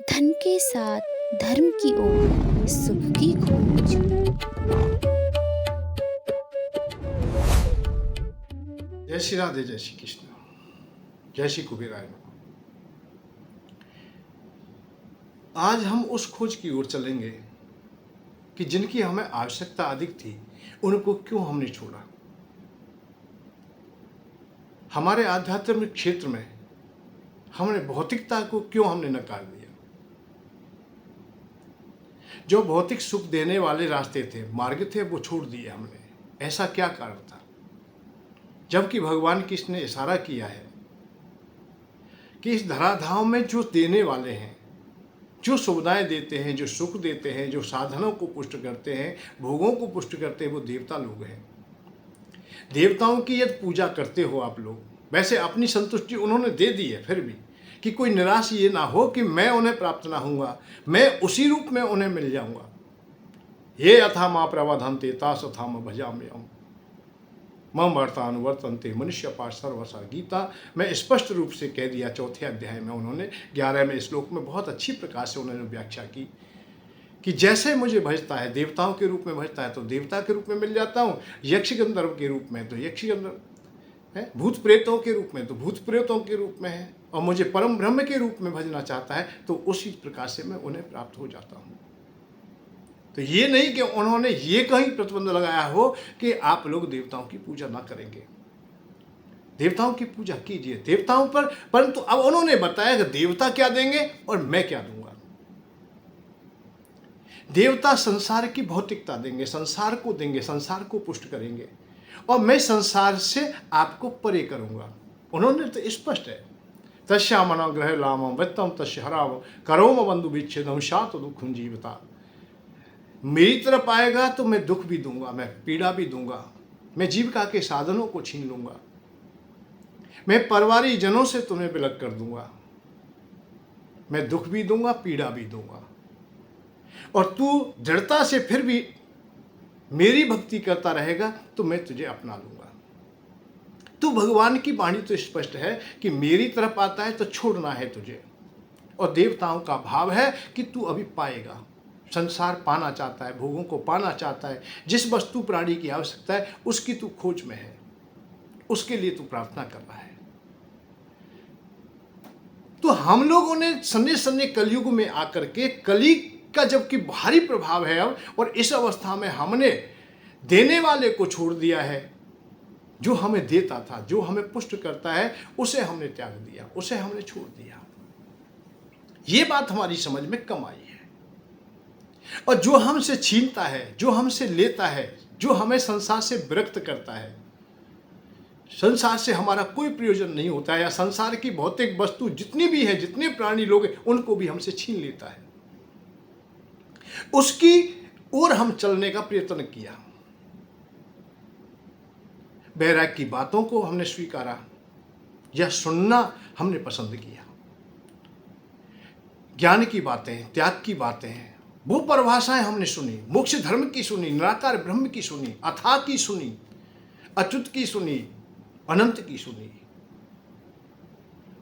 धन के साथ धर्म की ओर सुख की खोज। जय श्री राधे, जय श्री कृष्ण, जय श्री कुबेराय। आज हम उस खोज की ओर चलेंगे कि जिनकी हमें आवश्यकता अधिक थी उनको क्यों हमने छोड़ा। हमारे आध्यात्मिक क्षेत्र में हमने भौतिकता को क्यों हमने नकार दिया। जो भौतिक सुख देने वाले रास्ते थे, मार्ग थे, वो छोड़ दिए हमने। ऐसा क्या कारण था, जबकि भगवान कृष्ण ने इशारा किया है कि इस धराधाम में जो देने वाले हैं, जो सुविधाएं देते हैं, जो सुख देते हैं, जो साधनों को पुष्ट करते हैं, भोगों को पुष्ट करते हैं, वो देवता लोग हैं। देवताओं की यदि पूजा करते हो आप लोग, वैसे अपनी संतुष्टि उन्होंने दे दी है, फिर भी कि कोई निराश ये ना हो कि मैं उन्हें प्राप्त ना होऊंगा, मैं उसी रूप में उन्हें मिल जाऊंगा। ये अथा माँ प्रवधंते तास अथा म भजाम्यहम् मम वर्तानुवर्तन्ते मनुष्य पाठ सर्वसा। गीता में स्पष्ट रूप से कह दिया, चौथे अध्याय में उन्होंने 11वें श्लोक में बहुत अच्छी प्रकार से उन्होंने व्याख्या की कि जैसे मुझे भजता है, देवताओं के रूप में भजता है तो देवता के रूप में मिल जाता हूँ, यक्ष गंधर्व के रूप में तो यक्ष गंधर्व है, भूत प्रेतों के रूप में तो भूत प्रेतों के रूप में है, और मुझे परम ब्रह्म के रूप में भजना चाहता है तो उसी प्रकार से मैं उन्हें प्राप्त हो जाता हूँ। तो ये नहीं कि उन्होंने ये कहीं प्रतिबंध लगाया हो कि आप लोग देवताओं की पूजा ना करेंगे। देवताओं की पूजा कीजिए, देवताओं पर, परंतु अब उन्होंने बताया कि देवता क्या देंगे और मैं क्या दूंगा। देवता संसार की भौतिकता देंगे, संसार को देंगे, संसार को पुष्ट करेंगे, और मैं संसार से आपको परे करूंगा। उन्होंने तो स्पष्ट है, तस्यामना ग्रह लामम वित्तम तस्य हराव करोम बंधु विच्छेदम शात दुखम जीवता। मेरी तरफ आएगा तो मैं दुख भी दूंगा, मैं पीड़ा भी दूंगा, मैं जीविका के साधनों को छीन लूंगा, मैं परिवारी जनों से तुम्हें विलग कर दूंगा, मैं दुख भी दूंगा, पीड़ा भी दूंगा, और तू दृढ़ता से फिर भी मेरी भक्ति करता रहेगा तो मैं तुझे अपना लूंगा। तो भगवान की वाणी तो स्पष्ट है कि मेरी तरफ आता है तो छोड़ना है तुझे, और देवताओं का भाव है कि तू अभी पाएगा, संसार पाना चाहता है, भोगों को पाना चाहता है, जिस वस्तु प्राणी की आवश्यकता है उसकी तू खोज में है, उसके लिए तू प्रार्थना कर रहा है। तो हम लोगों ने सन्ने सन्ने कलयुग में आकर के, कली का जबकि भारी प्रभाव है अब, और इस अवस्था में हमने देने वाले को छोड़ दिया है। जो हमें देता था, जो हमें पुष्ट करता है, उसे हमने त्याग दिया, उसे हमने छोड़ दिया। ये बात हमारी समझ में कम आई है। और जो हमसे छीनता है, जो हमसे लेता है, जो हमें संसार से विरक्त करता है, संसार से हमारा कोई प्रयोजन नहीं होता है, या संसार की भौतिक वस्तु जितनी भी है, जितने प्राणी लोग हैं, उनको भी हमसे छीन लेता है, उसकी ओर हम चलने का प्रयत्न किया। बैराग की बातों को हमने स्वीकारा या सुनना हमने पसंद किया। ज्ञान की बातें, त्याग की बातें हैं, वो परिभाषाएं हमने सुनी, मोक्ष धर्म की सुनी, निराकार ब्रह्म की सुनी, अथाह की सुनी, अच्युत की सुनी, अनंत की सुनी,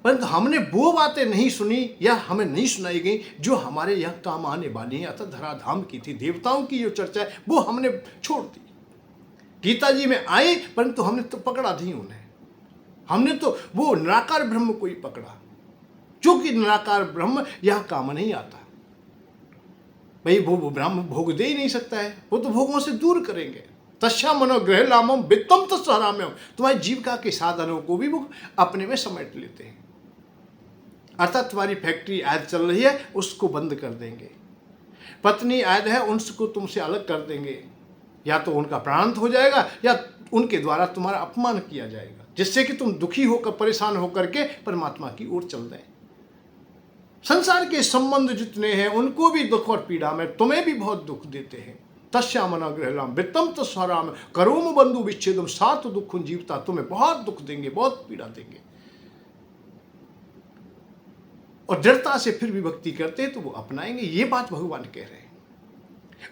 परंतु हमने वो बातें नहीं सुनी या हमें नहीं सुनाई गई जो हमारे यहाँ काम आने वाली हैं। अतः धराधाम की थी, देवताओं की जो चर्चा है वो हमने छोड़ दी। गीता जी में आए, परंतु हमने तो पकड़ा नहीं उन्हें, हमने तो वो निराकार ब्रह्म को ही पकड़ा, जो कि निराकार ब्रह्म यहाँ काम नहीं आता। भाई वो ब्रह्म भोग दे ही नहीं सकता है, वो तो भोगों से दूर करेंगे। तस्या मनो ग्रह लामम वित्तम तस्सहराम्यहम्, तुम्हारी जीविका के साधनों को भी वो अपने में समेट लेते हैं। अर्थात तुम्हारी फैक्ट्री आयद चल रही है, उसको बंद कर देंगे, पत्नी आयद है, उनको तुमसे अलग कर देंगे, या तो उनका प्राणांत हो जाएगा या उनके द्वारा तुम्हारा अपमान किया जाएगा, जिससे कि तुम दुखी होकर, परेशान होकर के परमात्मा की ओर चल दें। संसार के संबंध जितने हैं उनको भी दुख और पीड़ा में, तुम्हें भी बहुत दुख देते हैं। तस्यामना गृहलाम वित्तम तस्सहराम करोम बंधु विच्छेदम सात दुखुन जीवता, तुम्हें बहुत दुख देंगे, बहुत पीड़ा देंगे, और दृढ़ता से फिर भी भक्ति करते हैं तो वो अपनाएंगे। ये बात भगवान कह रहे हैं।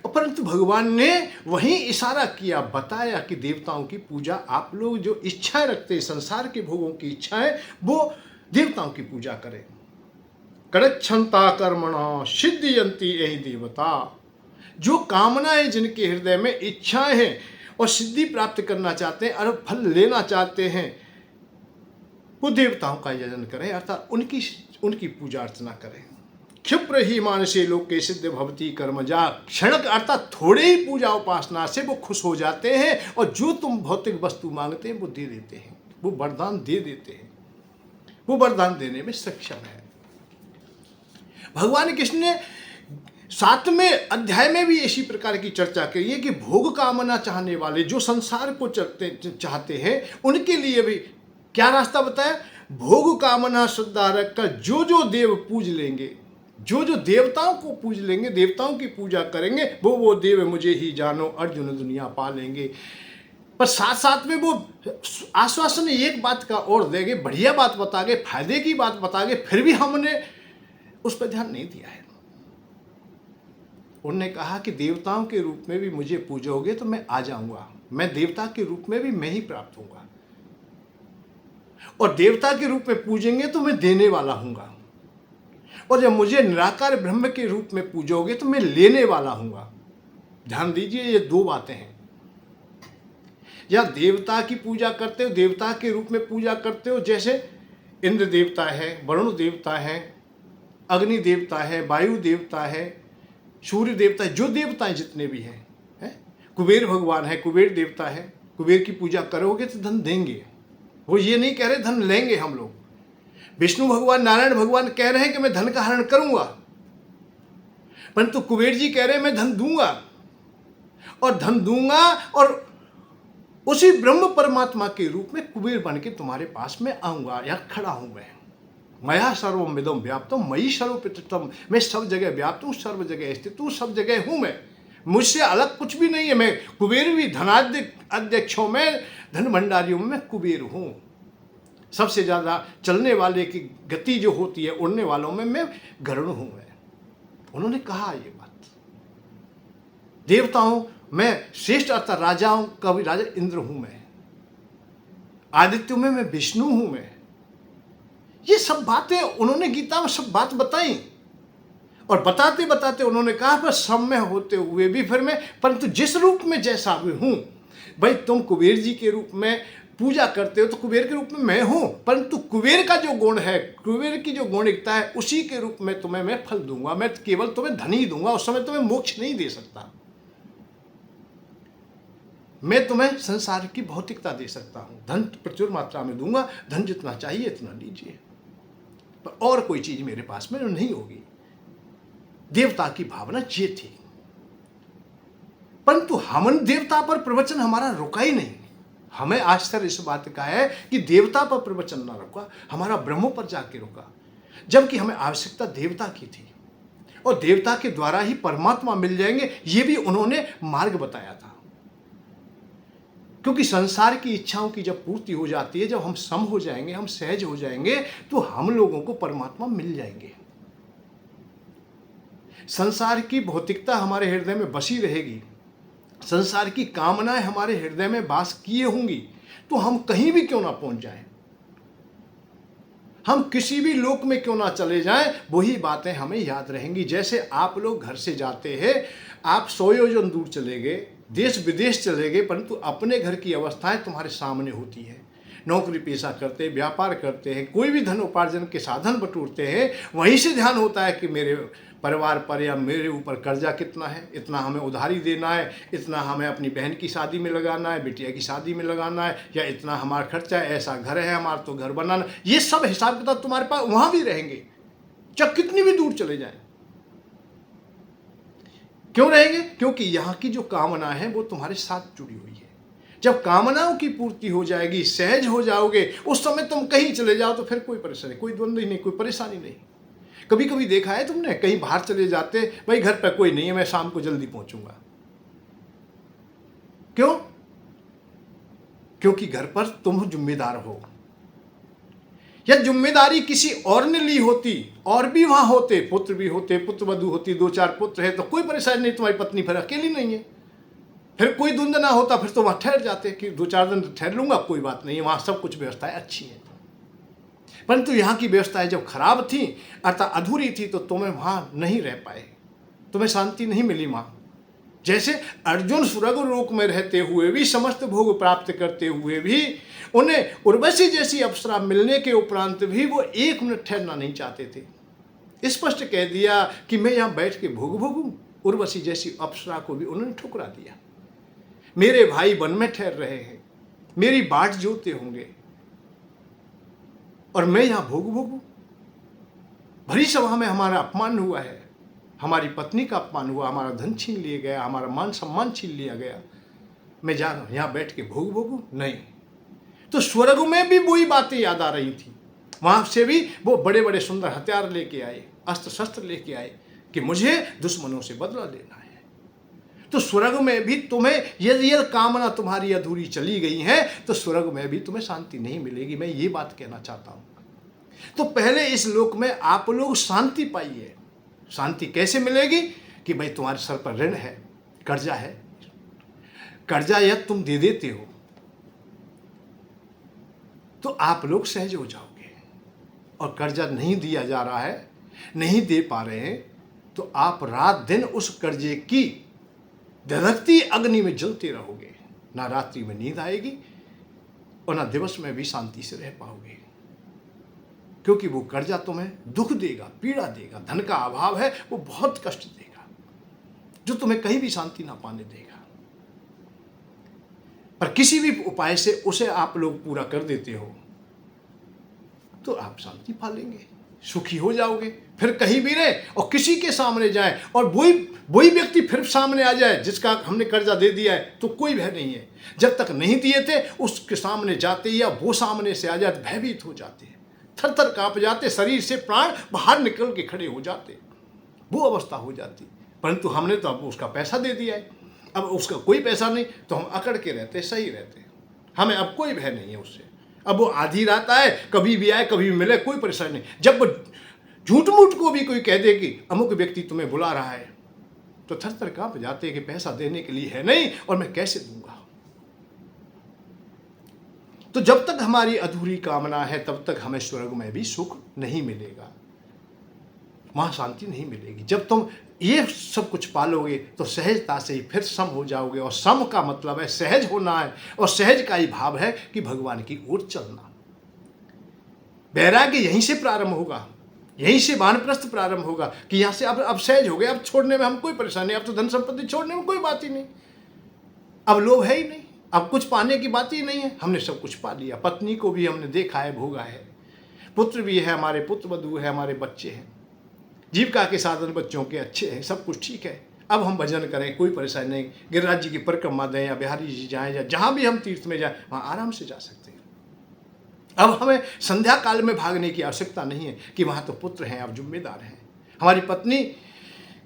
परंतु भगवान ने वहीं इशारा किया, बताया कि देवताओं की पूजा आप लोग जो इच्छाएं रखते हैं, संसार के भोगों की इच्छाएं, वो देवताओं की पूजा करें। कड़च्छन्ता कर्मणा सिद्धियन्ति यही देवता। जो कामनाएं जिनके हृदय में, इच्छाएं हैं और सिद्धि प्राप्त करना चाहते हैं और फल लेना चाहते हैं, वो देवताओं का यजन करें, अर्थात उनकी पूजा अर्चना करें। क्षिप्र ही मानसे लोके सिद्ध भवती कर्मजा। क्षणक अर्थात थोड़े ही पूजा उपासना से वो खुश हो जाते हैं और जो तुम भौतिक वस्तु मांगते हैं वो दे देते हैं, वो वरदान दे देते हैं, वो वरदान देने में सक्षम है। भगवान कृष्ण ने 7वें अध्याय में भी इसी प्रकार की चर्चा की है कि भोग कामना चाहने वाले, जो संसार को चाहते हैं, उनके लिए भी क्या रास्ता बताया? भोग कामना श्रद्धा रखकर जो देव पूज लेंगे, जो देवताओं को पूज लेंगे, देवताओं की पूजा करेंगे, वो देव मुझे ही जानो, अर्जुन दुनिया पा लेंगे। पर साथ साथ में वो आश्वासन एक बात का और देंगे, बढ़िया बात बता गए, फायदे की बात बता गए, फिर भी हमने उस पर ध्यान नहीं दिया है। उन्होंने कहा कि देवताओं के रूप में भी मुझे पूजोगे तो मैं आ जाऊंगा, मैं देवता के रूप में भी मैं ही प्राप्त होऊंगा, और देवता के रूप में पूजेंगे तो मैं देने वाला हूंगा, और जब मुझे निराकार ब्रह्म के रूप में पूजोगे तो मैं लेने वाला हूंगा। ध्यान दीजिए, ये 2 बातें हैं। या देवता की पूजा करते हो, देवता के रूप में पूजा करते हो, जैसे इंद्र देवता है, वरुण देवता है, अग्नि देवता है, वायु देवता है, सूर्य देवता है, जो देवताएं जितने भी हैं, कुबेर भगवान है, कुबेर देवता है, कुबेर की पूजा करोगे तो धन देंगे। वो ये नहीं कह रहे धन लेंगे हम लोग। विष्णु भगवान, नारायण भगवान कह रहे हैं कि मैं धन का हरण करूंगा, परंतु कुबेर जी कह रहे हैं मैं धन दूंगा, और धन दूंगा और उसी ब्रह्म परमात्मा के रूप में कुबेर बन के तुम्हारे पास में आऊंगा, या खड़ा हूं मैं। मया सर्वमिदं व्याप्तम मयि सर्वप्रतिष्ठितम। मैं सब जगह व्याप्त हूँ, सर्व जगह स्थित हूँ, सब जगह हूँ मैं, मुझसे अलग कुछ भी नहीं है। मैं कुबेर भी धनाध्यक्षों में, धन भंडारियों में मैं कुबेर हूँ। सबसे ज़्यादा चलने वाले की गति जो होती है, उड़ने वालों में मैं गरुड़ हूँ मैं। उन्होंने कहा ये बात। देवताओं मैं श्रेष्ठ, अर्थात राजाओं का भी राजा इंद्र हूँ मैं, आदित्यों में मैं विष्णु हूँ मैं। ये सब बातें उन्होंने गीता में सब बात बताई, और बताते बताते उन्होंने कहा पर सब में होते हुए भी फिर मैं, परंतु जिस रूप में जैसा भी हूं, भाई तुम कुबेर जी के रूप में पूजा करते हो तो कुबेर के रूप में मैं हूं, परंतु कुबेर का जो गुण है, कुबेर की जो गुणिकता है, उसी के रूप में तुम्हें मैं फल दूंगा। मैं केवल तुम्हें धन ही दूंगा, उस समय तुम्हें मोक्ष नहीं दे सकता। मैं तुम्हें संसार की भौतिकता दे सकता हूं, धन प्रचुर मात्रा में दूंगा, धन जितना चाहिए इतना लीजिए, पर और कोई चीज मेरे पास में नहीं होगी। देवता की भावना ये थी, परंतु हमन देवता पर प्रवचन हमारा रुका ही नहीं। हमें आश्चर्य इस बात का है कि देवता पर प्रवचन ना रुका, हमारा ब्रह्म पर जाके रुका, जबकि हमें आवश्यकता देवता की थी, और देवता के द्वारा ही परमात्मा मिल जाएंगे, ये भी उन्होंने मार्ग बताया था। क्योंकि संसार की इच्छाओं की जब पूर्ति हो जाती है, जब हम सम हो जाएंगे, हम सहज हो जाएंगे, तो हम लोगों को परमात्मा मिल जाएंगे। संसार की भौतिकता हमारे हृदय में बसी रहेगी, संसार की कामनाएं हमारे हृदय में वास किए होंगी, तो हम कहीं भी क्यों ना पहुंच जाएं, हम किसी भी लोक में क्यों ना चले जाएं, वही बातें हमें याद रहेंगी। जैसे आप लोग घर से जाते हैं, आप 100 योजन दूर चले गए, देश विदेश चले गए, परंतु अपने घर की अवस्थाएं तुम्हारे सामने होती है। नौकरी पेशा करते, व्यापार करते हैं, कोई भी धन उपार्जन के साधन बटोरते हैं, वहीं से ध्यान होता है कि मेरे परिवार पर या मेरे ऊपर कर्जा कितना है, इतना हमें उधारी देना है, इतना हमें अपनी बहन की शादी में लगाना है, बिटिया की शादी में लगाना है, या इतना हमारा खर्चा है, ऐसा घर है हमारा तो घर बनाना। ये सब हिसाब किताब तुम्हारे पास वहाँ भी रहेंगे, चाहे कितनी भी दूर चले जाएं। क्यों रहेंगे? क्योंकि यहाँ की जो कामना है वो तुम्हारे साथ जुड़ी हुई है। जब कामनाओं की पूर्ति हो जाएगी, सहज हो जाओगे, उस समय तुम कहीं चले जाओ तो फिर कोई परेशानी, कोई द्वंद्व ही नहीं, कोई परेशानी नहीं। कभी कभी देखा है तुमने, कहीं बाहर चले जाते, भाई घर पर कोई नहीं है, मैं शाम को जल्दी पहुंचूंगा। क्यों? क्योंकि घर पर तुम जिम्मेदार हो। या जिम्मेदारी किसी और ने ली होती, और भी वहां होते, पुत्र भी होते, पुत्र वधू होती, 2-4 पुत्र है तो कोई परेशानी नहीं, तुम्हारी पत्नी फिर अकेली नहीं है, फिर कोई द्वंद्व ना होता, फिर तो वहां ठहर जाते कि 2-4 दिन ठहर लूंगा, कोई बात नहीं, वहां सब कुछ व्यवस्थाएं अच्छी है। परंतु यहाँ की व्यवस्थाएं जब खराब थी अर्थात अधूरी थी तो तुम्हें वहाँ नहीं रह पाए, तुम्हें शांति नहीं मिली वहाँ। जैसे अर्जुन स्वर्ग लोक में रहते हुए भी, समस्त भोग प्राप्त करते हुए भी, उन्हें उर्वशी जैसी अप्सरा मिलने के उपरांत भी वो एक मिनट ठहरना नहीं चाहते थे। स्पष्ट कह दिया कि मैं यहाँ बैठ के भोग भोगूं। उर्वशी जैसी अप्सरा को भी उन्होंने ठुकरा दिया। मेरे भाई वन में ठहर रहे हैं, मेरी बाट जोते होंगे और मैं यहाँ भोग भोगूं। भरी सभा में हमारा अपमान हुआ है, हमारी पत्नी का अपमान हुआ, हमारा धन छीन लिया गया, हमारा मान सम्मान छीन लिया गया। मैं जा रहा हूँ यहाँ बैठ के भोग भोगूं? नहीं। तो स्वर्ग में भी वही बातें याद आ रही थी। वहां से भी वो बड़े बड़े सुंदर हथियार लेके आए, अस्त्र शस्त्र लेके आए कि मुझे दुश्मनों से बदला लेना है। तो स्वर्ग में भी तुम्हें यदि यह कामना तुम्हारी अधूरी चली गई है तो स्वर्ग में भी तुम्हें शांति नहीं मिलेगी। मैं ये बात कहना चाहता हूं। तो पहले इस लोक में आप लोग शांति पाइए। शांति कैसे मिलेगी? कि भाई तुम्हारे सर पर ऋण है, कर्जा है, कर्जा यदि तुम दे देते हो तो आप लोग सहज हो जाओगे, और कर्जा नहीं दिया जा रहा है, नहीं दे पा रहे हैं, तो आप रात दिन उस कर्जे की धधकती अग्नि में जलते रहोगे। ना रात्रि में नींद आएगी और ना दिवस में भी शांति से रह पाओगे, क्योंकि वो कर्जा तुम्हें दुख देगा, पीड़ा देगा। धन का अभाव है, वो बहुत कष्ट देगा, जो तुम्हें कहीं भी शांति ना पाने देगा। पर किसी भी उपाय से उसे आप लोग पूरा कर देते हो तो आप शांति पालेंगे, सुखी हो जाओगे। फिर कहीं भी रहे और किसी के सामने जाए और वही व्यक्ति फिर सामने आ जाए जिसका हमने कर्जा दे दिया है, तो कोई भय नहीं है। जब तक नहीं दिए थे उसके सामने जाते या वो सामने से आ जाए भयभीत हो जाते हैं, थर थर कांप जाते, शरीर से प्राण बाहर निकल के खड़े हो जाते, वो अवस्था हो जाती। परंतु हमने तो अब उसका पैसा दे दिया है, अब उसका कोई पैसा नहीं, तो हम अकड़ के रहते, सही रहते, हमें अब कोई भय नहीं है उससे। अब वो आधी रात आए, कभी भी आए, कभी भी मिले, कोई परेशानी नहीं। जब वो झूठ मूठ को भी कोई कह दे कि अमुक व्यक्ति तुम्हें बुला रहा है, तो थर थर कांप जाते कि पैसा देने के लिए है नहीं और मैं कैसे दूंगा। तो जब तक हमारी अधूरी कामना है तब तक हमें स्वर्ग में भी सुख नहीं मिलेगा, वहां शांति नहीं मिलेगी। जब तुम ये सब कुछ पालोगे तो सहजता से ही फिर सम हो जाओगे, और सम का मतलब है सहज होना है, और सहज का ही भाव है कि भगवान की ओर चलना। वैराग्य यहीं से प्रारंभ होगा, यहीं से वानप्रस्थ प्रारंभ होगा कि यहाँ से अब सहज हो गए, अब छोड़ने में हम कोई परेशानी नहीं, अब तो धन संपत्ति छोड़ने में कोई बात ही नहीं, अब लोभ है ही नहीं, अब कुछ पाने की बात ही नहीं है, हमने सब कुछ पा लिया। पत्नी को भी हमने देखा है, भोगा है, पुत्र भी है, हमारे पुत्र वधू है, हमारे बच्चे हैं, जीविका के साधन बच्चों के अच्छे हैं, सब कुछ ठीक है। अब हम भजन करें, कोई परेशानी नहीं, गिरिराज जी की परिक्रमा दें या बिहारी जी जाएं या जहाँ भी हम तीर्थ में जाएं, वहाँ आराम से जा सकते हैं। अब हमें संध्या काल में भागने की आवश्यकता नहीं है कि वहाँ तो पुत्र हैं, अब जिम्मेदार हैं, हमारी पत्नी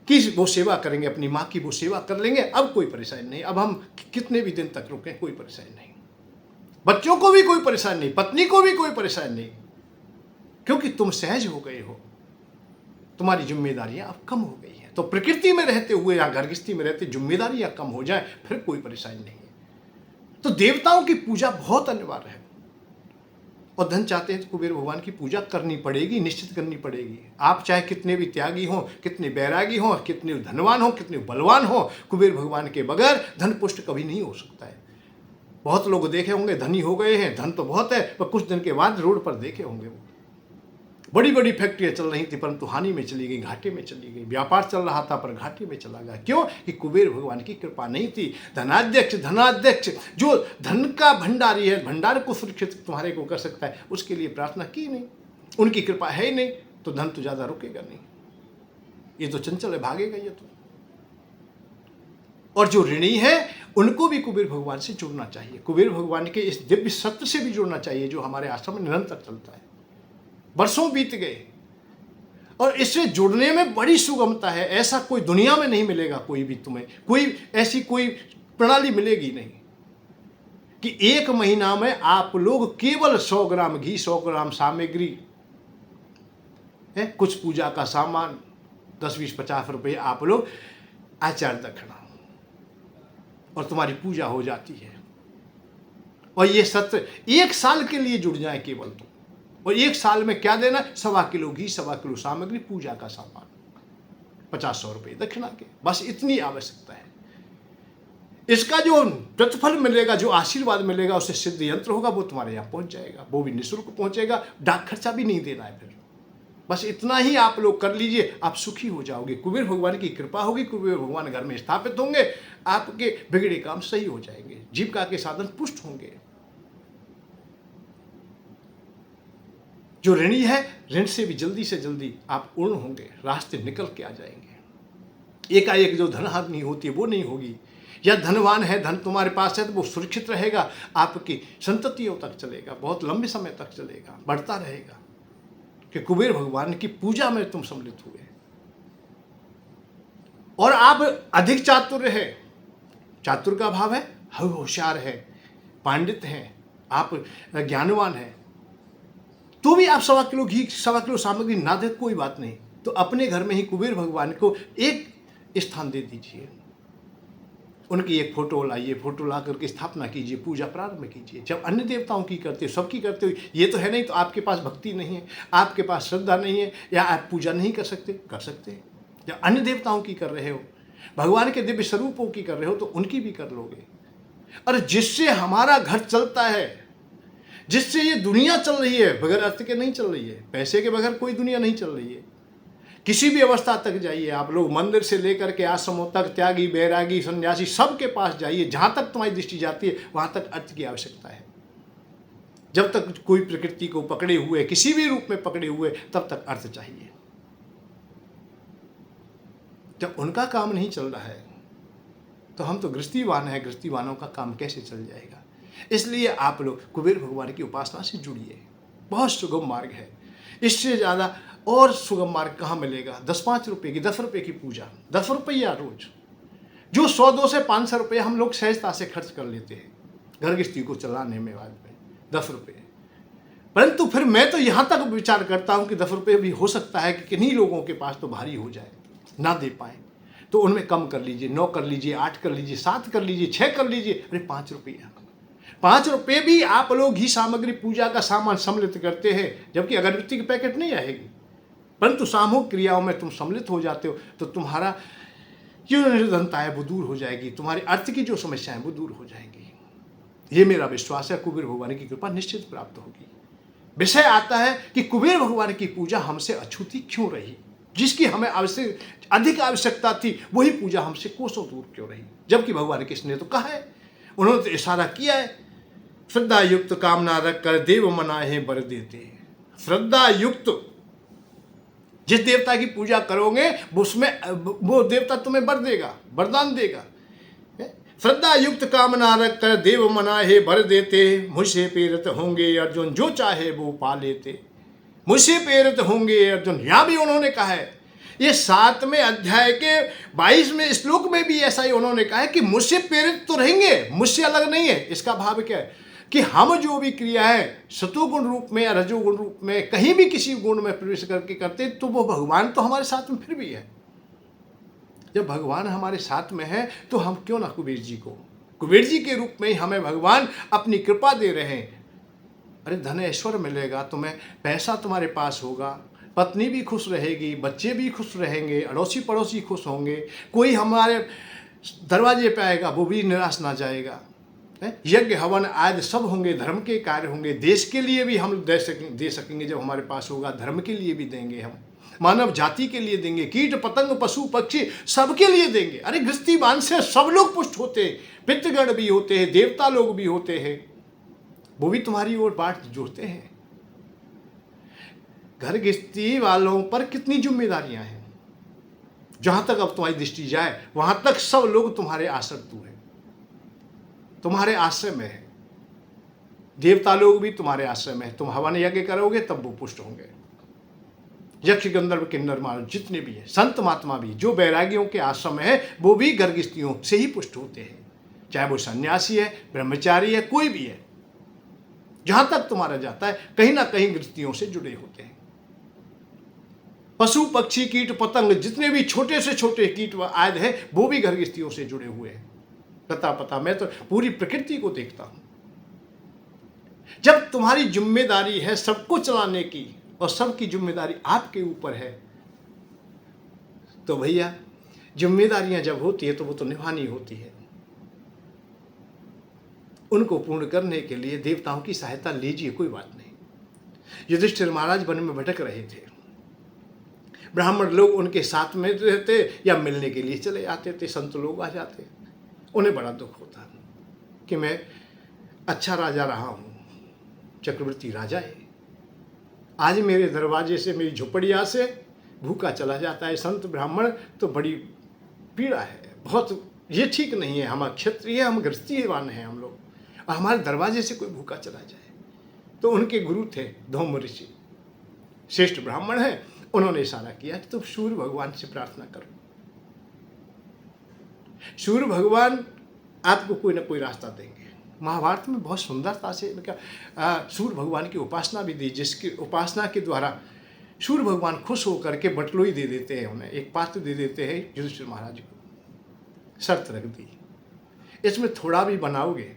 की वो सेवा करेंगे, अपनी माँ की वो सेवा कर लेंगे, अब कोई परेशानी नहीं। अब हम कितने भी दिन तक रुकें, कोई परेशानी नहीं, बच्चों को भी कोई परेशानी नहीं, पत्नी को भी कोई परेशानी नहीं, क्योंकि तुम सहज हो गए हो, तुम्हारी जिम्मेदारियां अब कम हो गई हैं। तो प्रकृति में रहते हुए या गृहस्थी में रहते जिम्मेदारियां कम हो जाए, फिर कोई परेशानी नहीं है। तो देवताओं की पूजा बहुत अनिवार्य है, और धन चाहते हैं तो कुबेर भगवान की पूजा करनी पड़ेगी, निश्चित करनी पड़ेगी। आप चाहे कितने भी त्यागी हों, कितने बैरागी हों, कितने धनवान हों, कितने बलवान हों, कुबेर भगवान के बगैर धन पुष्ट कभी नहीं हो सकता है। बहुत लोग देखे होंगे धनी हो गए हैं, धन तो बहुत है, पर कुछ दिन के बाद रोड पर देखे होंगे वो बड़ी बड़ी फैक्ट्रियाँ चल रही थी परंतु हानि में चली गई, घाटे में चली गई। व्यापार चल रहा था पर घाटे में चला गया। क्यों? कि कुबेर भगवान की कृपा नहीं थी। धनाध्यक्ष जो धन का भंडारी है, भंडार को सुरक्षित तुम्हारे को कर सकता है, उसके लिए प्रार्थना की नहीं, उनकी कृपा है ही नहीं, तो धन तो ज़्यादा रुकेगा नहीं, ये तो चंचल है, भागेगा ये तो। और जो ऋणी है उनको भी कुबेर भगवान से जुड़ना चाहिए, कुबेर भगवान के इस दिव्य सत्य से भी जुड़ना चाहिए जो हमारे आश्रम में निरंतर चलता है। वर्षों बीत गए और इससे जुड़ने में बड़ी सुगमता है, ऐसा कोई दुनिया में नहीं मिलेगा, कोई भी तुम्हें कोई ऐसी कोई प्रणाली मिलेगी नहीं कि एक महीना में आप लोग केवल 100 ग्राम घी, 100 ग्राम सामग्री है, कुछ पूजा का सामान, 10, 20, 50 रुपये आप लोग आचार दक्षिणा, और तुम्हारी पूजा हो जाती है। और ये सत्य 1 साल के लिए जुड़ जाए केवल, तो और एक साल में क्या देना, 1.25 किलो घी, 1.25 किलो सामग्री, पूजा का सामान, 50-100 रुपये दक्षिणा के, बस इतनी आवश्यकता है। इसका जो प्रतिफल मिलेगा, जो आशीर्वाद मिलेगा, उससे सिद्ध यंत्र होगा, वो तुम्हारे यहाँ पहुंच जाएगा, वो भी निःशुल्क पहुंचेगा, डाक खर्चा भी नहीं देना है। फिर बस इतना ही आप लोग कर लीजिए, आप सुखी हो जाओगे, कुबेर भगवान की कृपा होगी, कुबेर भगवान घर में स्थापित होंगे, आपके बिगड़े काम सही हो जाएंगे, जीविका के साधन पुष्ट होंगे। जो ऋणी है, ऋण से भी जल्दी से जल्दी आप पूर्ण होंगे, रास्ते निकल के आ जाएंगे। एकाएक जो धन हानि होती है वो नहीं होगी, या धनवान है, धन तुम्हारे पास है तो वो सुरक्षित रहेगा, आपकी संततियों तक चलेगा, बहुत लंबे समय तक चलेगा, बढ़ता रहेगा, कि कुबेर भगवान की पूजा में तुम सम्मिलित हुए और आप अधिक चातुर है। चातुर का भाव है होशियार है, पांडित हैं, आप ज्ञानवान हैं, तो भी आप 1.25 किलो घी, 1.25 किलो सामग्री ना दे कोई बात नहीं, तो अपने घर में ही कुबेर भगवान को एक स्थान दे दीजिए, उनकी एक फोटो लाइए, फोटो ला करके स्थापना कीजिए, पूजा प्रारंभ कीजिए। जब अन्य देवताओं की करते हो, सबकी करते हो, ये तो है नहीं तो आपके पास भक्ति नहीं है, आपके पास श्रद्धा नहीं है, या आप पूजा नहीं कर सकते, कर सकते हैं। जब अन्य देवताओं की कर रहे हो, भगवान के दिव्य स्वरूपों की कर रहे हो, तो उनकी भी कर लोगे। और जिससे हमारा घर चलता है, जिससे ये दुनिया चल रही है, बगैर अर्थ के नहीं चल रही है, पैसे के बगैर कोई दुनिया नहीं चल रही है। किसी भी अवस्था तक जाइए आप लोग, मंदिर से लेकर के आश्रमों तक, त्यागी, बैरागी, सन्यासी, सबके पास जाइए, जहाँ तक तुम्हारी दृष्टि जाती है वहाँ तक अर्थ की आवश्यकता है। जब तक कोई प्रकृति को पकड़े हुए, किसी भी रूप में पकड़े हुए, तब तक अर्थ चाहिए। जब उनका काम नहीं चल रहा है तो हम तो गृहस्थीवान हैं, गृहस्थीवानों का काम कैसे चल जाएगा। इसलिए आप लोग कुबेर भगवान की उपासना से जुड़िए, बहुत सुगम मार्ग है, इससे ज़्यादा और सुगम मार्ग कहाँ मिलेगा। 10-5 रुपये की, 10 रुपये की पूजा, 10 रुपया रोज, जो 100-200 से 500 रुपये हम लोग सहजता से खर्च कर लेते हैं घर गृहस्थी को चलाने में, बाद में 10 रुपये। परंतु फिर मैं तो यहाँ तक विचार करता हूँ कि 10 रुपये भी हो सकता है कि किन्हीं लोगों के पास तो भारी हो जाए, ना दे पाए, तो उनमें कम कर लीजिए, 9 कर लीजिए, 8 कर लीजिए, 7 कर लीजिए, 6 कर लीजिए। अरे 5 रुपया, 5 रुपये भी आप लोग घी सामग्री, पूजा का सामान सम्मिलित करते हैं, जबकि अगरबत्ती की पैकेट नहीं आएगी, परंतु सामूहिक क्रियाओं में तुम सम्मिलित हो जाते हो, तो तुम्हारा जो निर्धनता है वो दूर हो जाएगी, तुम्हारी अर्थ की जो समस्याएं वो दूर हो जाएंगी। ये मेरा विश्वास है, कुबेर भगवान की कृपा निश्चित प्राप्त होगी। विषय आता है कि कुबेर भगवान की पूजा हमसे अछूती क्यों रही, जिसकी हमें अधिक आवश्यकता थी, वही पूजा हमसे कोसों दूर क्यों रही, जबकि भगवान कृष्ण ने तो कहा है, उन्होंने तो इशारा किया है, श्रद्धा युक्त कामना रख कर देव मनाहे वर देते। श्रद्धा युक्त जिस देवता की पूजा करोगे उसमें वो देवता तुम्हें वर देगा, वरदान देगा। श्रद्धा युक्त कामना रख कर देव मनाहे वर देते, मुझसे प्रेरित होंगे अर्जुन जो चाहे वो पा लेते। मुझसे प्रेरित होंगे अर्जुन, यहाँ भी उन्होंने कहा है, ये 7वें अध्याय के 22वें श्लोक में भी ऐसा ही उन्होंने कहा है कि मुझसे प्रेरित तो रहेंगे, मुझसे अलग नहीं है। इसका भाव क्या है कि हम जो भी क्रिया है सतोगुण रूप में या रजोगुण रूप में, कहीं भी किसी गुण में प्रवेश करके करते, तो वो भगवान तो हमारे साथ में फिर भी है। जब भगवान हमारे साथ में है तो हम क्यों ना कुबेर जी को, कुबेर जी के रूप में ही हमें भगवान अपनी कृपा दे रहे हैं। अरे धन ऐश्वर्य मिलेगा तुम्हें, पैसा तुम्हारे पास होगा, पत्नी भी खुश रहेगी, बच्चे भी खुश रहेंगे, अड़ोसी पड़ोसी खुश होंगे, कोई हमारे दरवाजे पे आएगा वो भी निराश ना जाएगा। यज्ञ हवन आदि सब होंगे, धर्म के कार्य होंगे, देश के लिए भी हम दे सकेंगे जब हमारे पास होगा, धर्म के लिए भी देंगे, हम मानव जाति के लिए देंगे, कीट पतंग पशु पक्षी सबके लिए देंगे। अरे गृहस्थीवान से सब लोग पुष्ट होते हैं, पितृगण भी होते हैं, देवता लोग भी होते हैं, वो भी तुम्हारी ओर बाट जोड़ते हैं। घर गृहस्थी वालों पर कितनी जिम्मेदारियां हैं, जहां तक अब तुम्हारी दृष्टि जाए वहां तक सब लोग तुम्हारे आश्रित हैं, तुम्हारे आश्रय में है। देवता लोग भी तुम्हारे आश्रय में है, तुम हवन यज्ञ करोगे तब वो पुष्ट होंगे। यक्ष गंधर्व किन्नर मानव जितने भी हैं, संत महात्मा भी जो बैरागियों के आश्रम में है, वो भी गर्गस्थियों से ही पुष्ट होते हैं, चाहे वो सन्यासी है, ब्रह्मचारी है, कोई भी है। जहां तक तुम्हारा जाता है कहीं ना कहीं गृहस्थियों से जुड़े होते हैं। पशु पक्षी कीट पतंग जितने भी छोटे से छोटे कीट आदि है वो भी गर्गस्थियों से जुड़े हुए हैं। पता मैं तो पूरी प्रकृति को देखता हूं। जब तुम्हारी जिम्मेदारी है सबको चलाने की और सबकी जिम्मेदारी आपके ऊपर है, तो भैया जिम्मेदारियां जब होती है तो वो तो निभानी होती है। उनको पूर्ण करने के लिए देवताओं की सहायता लीजिए, कोई बात नहीं। युधिष्ठिर महाराज वन में भटक रहे थे, ब्राह्मण लोग उनके साथ में रहते या मिलने के लिए चले आते थे, संत लोग आ जाते। उन्हें बड़ा दुख होता कि मैं अच्छा राजा रहा हूँ, चक्रवर्ती राजा है, आज मेरे दरवाजे से, मेरी झुपड़िया से भूखा चला जाता है संत ब्राह्मण, तो बड़ी पीड़ा है, बहुत ये ठीक नहीं है। हम क्षत्रिय, हम गृहस्थीवान हैं हम लोग, और हमारे दरवाजे से कोई भूखा चला जाए। तो उनके गुरु थे धौम ऋषि, श्रेष्ठ ब्राह्मण हैं, उन्होंने इशारा किया कि तुम सूर्य भगवान से प्रार्थना करो, सूर्य भगवान आपको कोई ना कोई रास्ता देंगे। महाभारत में बहुत सुंदरता से सूर्य भगवान की उपासना भी दी, जिसकी उपासना के द्वारा सूर्य भगवान खुश होकर के बटलोई दे देते हैं, उन्हें एक पात्र दे देते हैं युधिष्ठिर महाराज को। शर्त रख दी, इसमें थोड़ा भी बनाओगे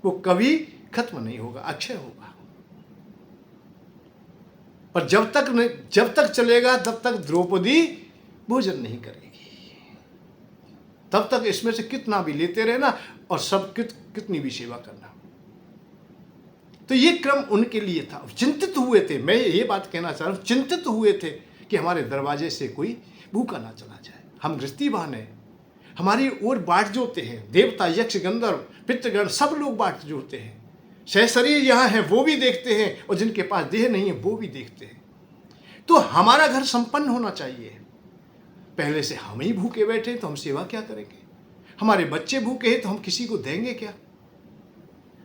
वो कभी खत्म नहीं होगा, अक्षय होगा, और जब तक चलेगा तब तक द्रौपदी भोजन नहीं करेगी, तब तक इसमें से कितना भी लेते रहना और सब कितनी भी सेवा करना। तो ये क्रम उनके लिए था। चिंतित हुए थे, मैं ये बात कहना चाह रहा हूँ, चिंतित हुए थे कि हमारे दरवाजे से कोई भूखा ना चला जाए। हम गृहस्थीवान हैं, हमारी ओर बाट जोते हैं, देवता यक्ष गंधर्व पितृगण सब लोग बाट जोते हैं, सहशरीर यहाँ हैं वो भी देखते हैं, और जिनके पास देह नहीं है वो भी देखते हैं। तो हमारा घर संपन्न होना चाहिए। पहले से हम ही भूखे बैठे तो हम सेवा क्या करेंगे? हमारे बच्चे भूखे हैं तो हम किसी को देंगे क्या?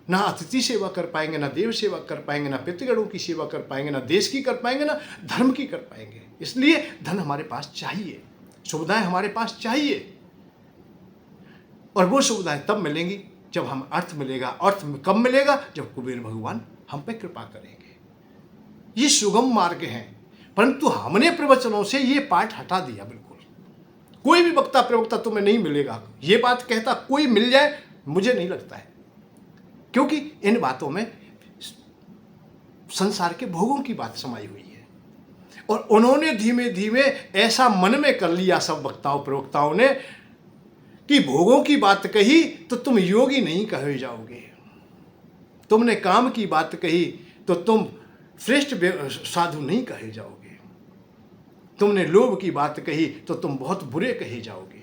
ना अतिथि सेवा कर पाएंगे, ना देव सेवा कर पाएंगे, ना पितृगणों की सेवा कर पाएंगे, ना देश की कर पाएंगे, ना धर्म की कर पाएंगे। इसलिए धन हमारे पास चाहिए, सुविधाएं हमारे पास चाहिए, और वो सुविधाएं तब मिलेंगी जब हम अर्थ मिलेगा। अर्थ कब मिलेगा? जब कुबेर भगवान हम पे कृपा करेंगे। ये सुगम मार्ग है, परंतु हमने प्रवचनों से ये पाठ हटा दिया। बिल्कुल कोई भी वक्ता प्रवक्ता तुम्हें नहीं मिलेगा ये बात कहता, कोई मिल जाए मुझे नहीं लगता है, क्योंकि इन बातों में संसार के भोगों की बात समाई हुई है, और उन्होंने धीमे धीमे ऐसा मन में कर लिया सब वक्ताओं प्रवक्ताओं ने कि भोगों की बात कही तो तुम योगी नहीं कहे जाओगे, तुमने काम की बात कही तो तुम श्रेष्ठ साधु नहीं कहे जाओगे, तुमने लोभ की बात कही तो तुम बहुत बुरे कहे जाओगे,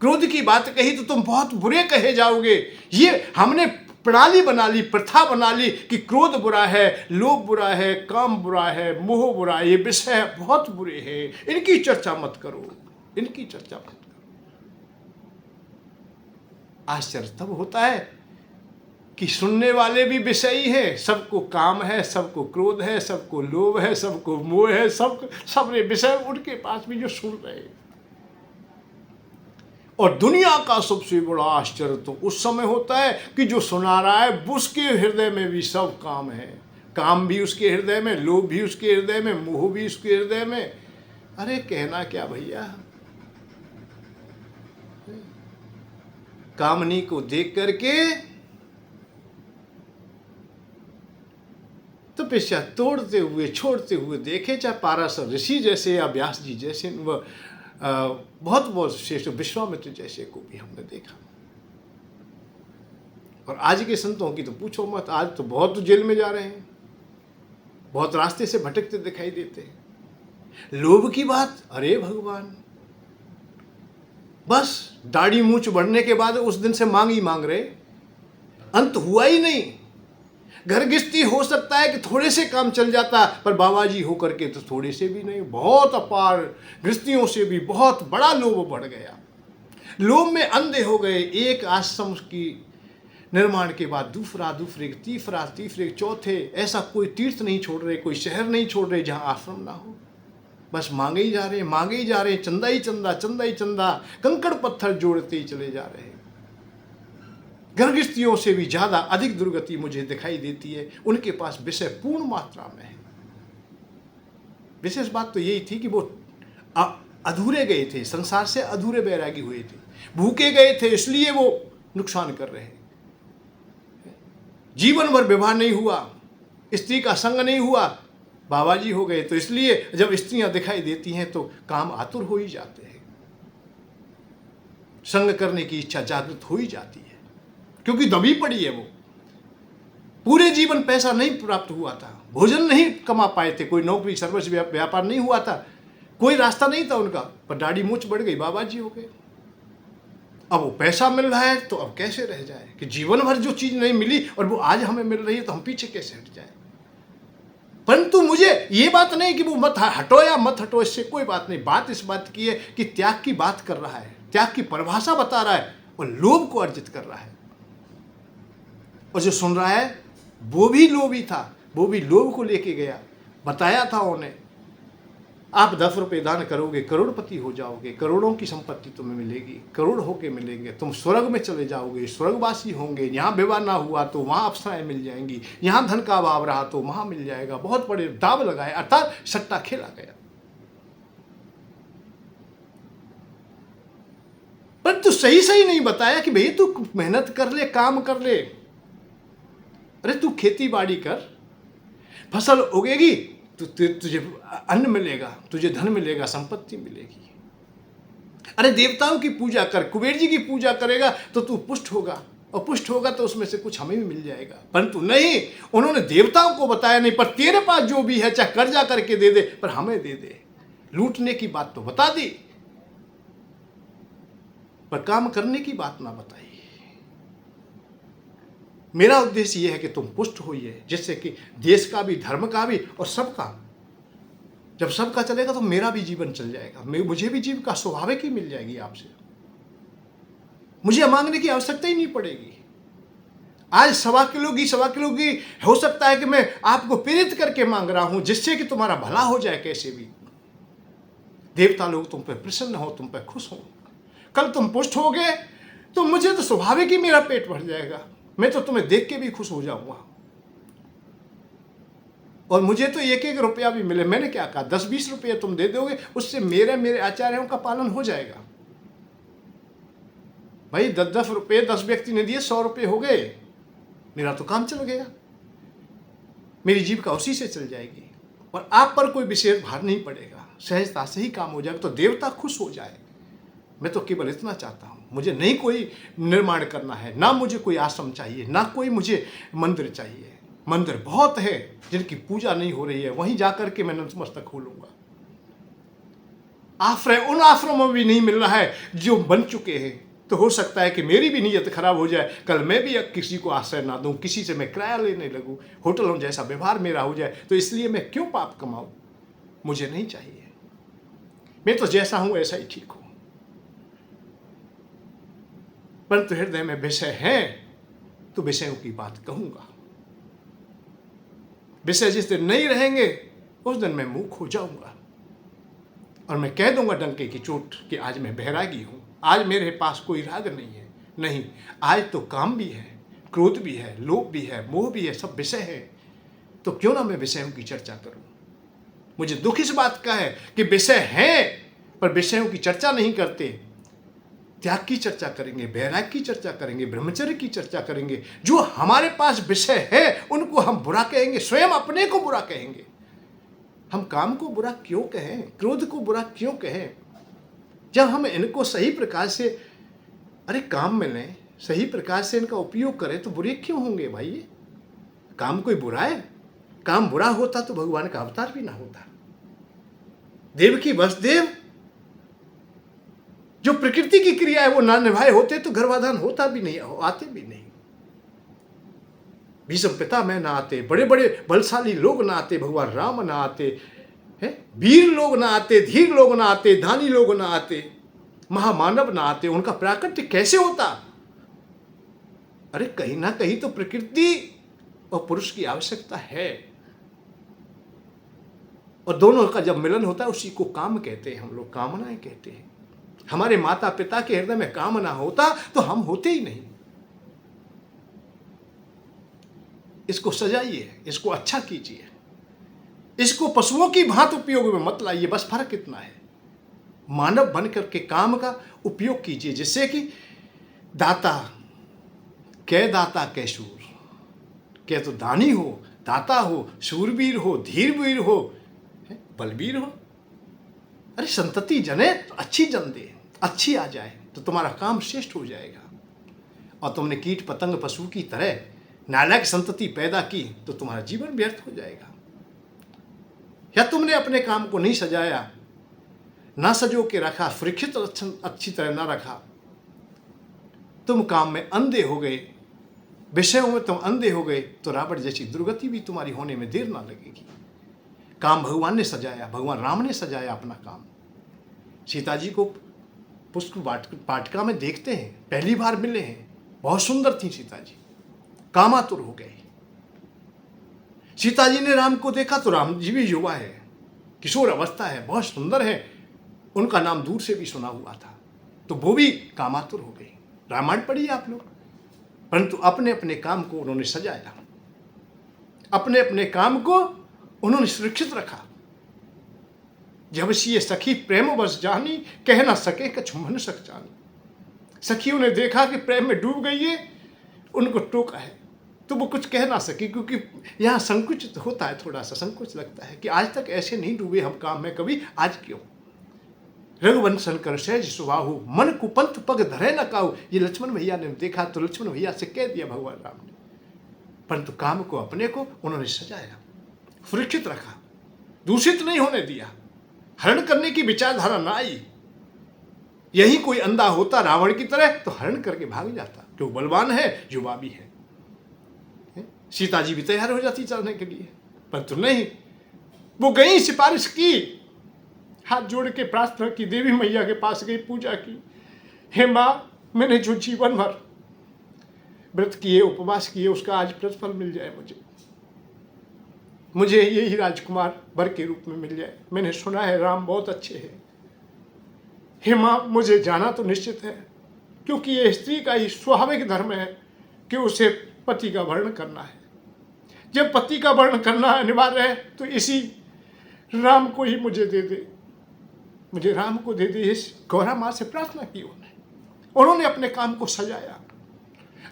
क्रोध की बात कही तो तुम बहुत बुरे कहे जाओगे। ये हमने प्रणाली बना ली, प्रथा बना ली कि क्रोध बुरा है, लोभ बुरा है, काम बुरा है, मोह बुरा है, ये विषय बहुत बुरे हैं, इनकी चर्चा मत करो, इनकी चर्चा मत करो। आश्चर्य तब होता है कि सुनने वाले भी विषयी है, सबको काम है, सबको क्रोध है, सबको लोभ है, सबको मोह है, सब विषय उनके पास भी जो सुन रहे हैं। और दुनिया का सबसे बड़ा आश्चर्य तो उस समय होता है कि जो सुना रहा है उसके हृदय में भी सब काम है, काम भी उसके हृदय में, लोभ भी उसके हृदय में, मोह भी उसके हृदय में। अरे कहना क्या भैया, कामनी को देख करके तपस्या तोड़ते हुए छोड़ते हुए देखे, चाहे पाराशर ऋषि जैसे या व्यास जी जैसे, वह बहुत बहुत श्रेष्ठ विश्वामित्र जैसे को भी हमने देखा। और आज के संतों की तो पूछो मत, आज तो बहुत जेल में जा रहे हैं, बहुत रास्ते से भटकते दिखाई देते हैं। लोभ की बात, अरे भगवान, बस दाढ़ी मूंछ बढ़ने के बाद उस दिन से मांग ही मांग रहे, अंत हुआ ही नहीं। घर गृहस्थी हो सकता है कि थोड़े से काम चल जाता, पर बाबा जी होकर के तो थोड़े से भी नहीं, बहुत अपार गृहस्थियों से भी बहुत बड़ा लोभ बढ़ गया। लोभ में अंधे हो गए। एक आश्रम की निर्माण के बाद दूसरा, दूसरे तीसरा, तीसरे चौथे, ऐसा कोई तीर्थ नहीं छोड़ रहे, कोई शहर नहीं छोड़ रहे जहाँ आश्रम ना हो। बस मांगे ही जा रहे, मांगे ही जा रहे, चंदा ही चंदा, चंदा ही चंदा, कंकड़ पत्थर जोड़ते ही चले जा रहे हैं। गृहस्थियों से भी ज्यादा अधिक दुर्गति मुझे दिखाई देती है, उनके पास विषय पूर्ण मात्रा में है। विशेष बात तो यही थी कि वो अधूरे गए थे, संसार से अधूरे बैरागी हुए थे, भूखे गए थे, इसलिए वो नुकसान कर रहे हैं। जीवन भर विवाह नहीं हुआ, स्त्री का संग नहीं हुआ, बाबा जी हो गए। तो इसलिए जब स्त्रियां दिखाई देती हैं तो काम आतुर हो ही जाते हैं, संग करने की इच्छा जागृत हो ही जाती है, क्योंकि दबी पड़ी है वो। पूरे जीवन पैसा नहीं प्राप्त हुआ था, भोजन नहीं कमा पाए थे, कोई नौकरी सर्विस व्यापार नहीं हुआ था, कोई रास्ता नहीं था उनका, पर दाढ़ी मूंछ बढ़ गई, बाबा जी हो गए। अब वो पैसा मिल रहा है तो अब कैसे रह जाए कि जीवन भर जो चीज नहीं मिली और वो आज हमें मिल रही है तो हम पीछे कैसे हट जाए। परंतु मुझे ये बात नहीं कि वो मत हटो या मत हटो, इससे कोई बात नहीं। बात इस बात की है कि त्याग की बात कर रहा है, त्याग की परिभाषा बता रहा है और लोभ को अर्जित कर रहा है। और जो सुन रहा है वो भी लोभी था, वो भी लोभ को लेके गया। बताया था उन्हें, आप 10 रुपये दान करोगे करोड़पति हो जाओगे, करोड़ों की संपत्ति तुम्हें मिलेगी, करोड़ होके मिलेंगे, तुम स्वर्ग में चले जाओगे, स्वर्गवासी होंगे। यहाँ विवाह ना हुआ तो वहाँ अप्सराएं मिल जाएंगी, यहाँ धन का अभाव रहा तो वहाँ मिल जाएगा। बहुत बड़े दाव लगाए, अर्थात सट्टा खेला गया। पर तू सही नहीं बताया कि भाई तू मेहनत कर ले, काम कर ले। अरे तू खेती बाड़ी कर, फसल उगेगी तो तुझे अन्न मिलेगा, तुझे धन मिलेगा, संपत्ति मिलेगी। अरे देवताओं की पूजा कर, कुबेर जी की पूजा करेगा तो तू पुष्ट होगा, और पुष्ट होगा तो उसमें से कुछ हमें भी मिल जाएगा। परंतु नहीं, उन्होंने देवताओं को बताया नहीं, पर तेरे पास जो भी है चाहे कर्जा करके दे दे, पर हमें दे दे। लूटने की बात तो बता दी, पर काम करने की बात ना बताई। मेरा उद्देश्य यह है कि तुम पुष्ट होइए, जिससे कि देश का भी, धर्म का भी और सबका। जब सबका चलेगा तो मेरा भी जीवन चल जाएगा, मुझे भी जीविका स्वाभाविक ही मिल जाएगी आपसे। मुझे मांगने की आवश्यकता ही नहीं पड़ेगी। आज 1.25 किलो की हो सकता है कि मैं आपको प्रेरित करके मांग रहा हूं, जिससे कि तुम्हारा भला हो जाए। कैसे भी देवता लोग तुम पे प्रसन्न हो, तुम पे खुश हो। कल तुम पुष्ट हो गए तो मुझे तो स्वाभाविक ही मेरा पेट भर जाएगा, मैं तो तुम्हें देख के भी खुश हो जाऊंगा। और मुझे तो 1-1 रुपया भी मिले, मैंने क्या कहा, 10-20 रुपये तुम दे दोगे, उससे मेरे आचार्यों का पालन हो जाएगा। भाई 10-10 रुपये 10 व्यक्ति ने दिए, 100 रुपये हो गए, मेरा तो काम चल गया, मेरी जीविका उसी से चल जाएगी। और आप पर कोई विशेष भार नहीं पड़ेगा, सहजता से ही काम हो जाएगा, तो देवता खुश हो जाए। मैं तो केवल इतना चाहता हूँ, मुझे नहीं कोई निर्माण करना है, ना मुझे कोई आश्रम चाहिए, ना कोई मुझे मंदिर चाहिए। मंदिर बहुत है जिनकी पूजा नहीं हो रही है, वहीं जाकर के मैं नतमस्तक खोलूंगा। आश्रय उन आश्रमों में भी नहीं मिल रहा है जो बन चुके हैं, तो हो सकता है कि मेरी भी नीयत खराब हो जाए, कल मैं भी किसी को आश्रय ना दूं, किसी से मैं किराया लेने लगूं, होटलों जैसा व्यवहार मेरा हो जाए। तो इसलिए मैं क्यों पाप कमाऊं, मुझे नहीं चाहिए। मैं तो जैसा हूं ऐसा ही ठीक हूं। परंतु हृदय में विषय है तो विषयों की बात कहूंगा। विषय जिस दिन नहीं रहेंगे उस दिन मैं मूक हो जाऊंगा, और मैं कह दूंगा डंके की चोट कि आज मैं बैरागी हूं, आज मेरे पास कोई राग नहीं है। नहीं, आज तो काम भी है, क्रोध भी है, लोभ भी है, मोह भी है, सब विषय है। तो क्यों ना मैं विषयों की चर्चा करूं। मुझे दुख इस बात का है कि विषय है पर विषयों की चर्चा नहीं करते। त्याग की चर्चा करेंगे, वैराग्य की चर्चा करेंगे, ब्रह्मचर्य की चर्चा करेंगे। जो हमारे पास विषय है उनको हम बुरा कहेंगे, स्वयं अपने को बुरा कहेंगे। हम काम को बुरा क्यों कहें, क्रोध को बुरा क्यों कहें, जब हम इनको सही प्रकार से काम में लें, सही प्रकार से इनका उपयोग करें, तो बुरे क्यों होंगे भाई। काम कोई बुरा है? काम बुरा होता तो भगवान का अवतार भी ना होता। देवकी वसुदेव जो प्रकृति की क्रिया है वो ना निभाए होते तो गर्भाधान होता भी नहीं, आते भी नहीं। भीष्म पितामह ना आते, बड़े बड़े बलशाली लोग ना आते, भगवान राम ना आते, हैं वीर लोग ना आते, धीर लोग ना आते, दानी लोग ना आते, महामानव ना आते, उनका प्राकट्य कैसे होता। अरे कहीं ना कहीं तो प्रकृति और पुरुष की आवश्यकता है, और दोनों का जब मिलन होता है उसी को काम कहते हैं, हम लोग कामनाएं कहते हैं। हमारे माता पिता के हृदय में काम ना होता तो हम होते ही नहीं। इसको सजाइए, इसको अच्छा कीजिए, इसको पशुओं की भांति उपयोग में मत लाइए। बस फर्क इतना है, मानव बनकर के काम का उपयोग कीजिए, जिससे कि दाता कै शूर, कै तो दानी हो, दाता हो, शूरवीर हो, धीरवीर हो, बलवीर हो। अरे संतति जने तो अच्छी जन दे, अच्छी आ जाए तो तुम्हारा काम श्रेष्ठ हो जाएगा। और तुमने कीट पतंग पशु की तरह नालायक संतति पैदा की तो तुम्हारा जीवन व्यर्थ हो जाएगा। या तुमने अपने काम को नहीं सजाया, ना सजो के रखा, सुरक्षित अच्छी तरह ना रखा, तुम काम में अंधे हो गए, विषयों में तुम अंधे हो गए, तो रावण जैसी दुर्गति भी तुम्हारी होने में देर ना लगेगी। काम भगवान ने सजाया, भगवान राम ने सजाया अपना काम। सीता जी को पुष्प वाटिका में देखते हैं, पहली बार मिले हैं, बहुत सुंदर थी सीता जी, कामातुर हो गए। सीता जी ने राम को देखा तो राम जी भी युवा है, किशोर अवस्था है, बहुत सुंदर है, उनका नाम दूर से भी सुना हुआ था, तो वो भी कामातुर हो गई। रामायण पढ़िए आप लोग। परंतु अपने अपने काम को उन्होंने सजाया, अपने अपने काम को उन्होंने सुरक्षित रखा। जब ये सखी प्रेम बस जानी, कह ना सके कछु मन सक जानी। सखियों ने देखा कि प्रेम में डूब गई है, उनको टोका है, तो वो कुछ कह ना सकी, क्योंकि यहाँ संकुचित होता है, थोड़ा सा संकोच लगता है कि आज तक ऐसे नहीं डूबे हम काम में कभी, आज क्यों। रघुवंशन कर सहज सुबाहु, मन कुपंथ पग धरे न काहू। ये लक्ष्मण भैया ने देखा तो लक्ष्मण भैया से कह दिया भगवान राम ने। परंतु काम को अपने को उन्होंने सजाया, सुरक्षित रखा, दूषित नहीं होने दिया, हरण करने की विचारधारा ना आई। यही कोई अंधा होता रावण की तरह तो हरण करके भाग जाता, जो बलवान है, युवा भी है। सीता जी भी तैयार हो जाती चलने के लिए, परंतु नहीं, वो गई, सिफारिश की, हाथ जोड़ के प्रार्थना की, देवी मैया के पास गई, पूजा की, हे माँ, मैंने जो जीवन भर व्रत किए, उपवास किए, उसका आज प्रतिफल मिल जाए मुझे यही राजकुमार वर के रूप में मिल जाए। मैंने सुना है राम बहुत अच्छे हैं। हे माँ, मुझे जाना तो निश्चित है, क्योंकि ये स्त्री का ही स्वाभाविक धर्म है कि उसे पति का वर्ण करना है। जब पति का वर्ण करना अनिवार्य है तो इसी राम को ही मुझे दे दे, मुझे राम को दे दे। इस गौरा माँ से प्रार्थना की उन्होंने अपने काम को सजाया,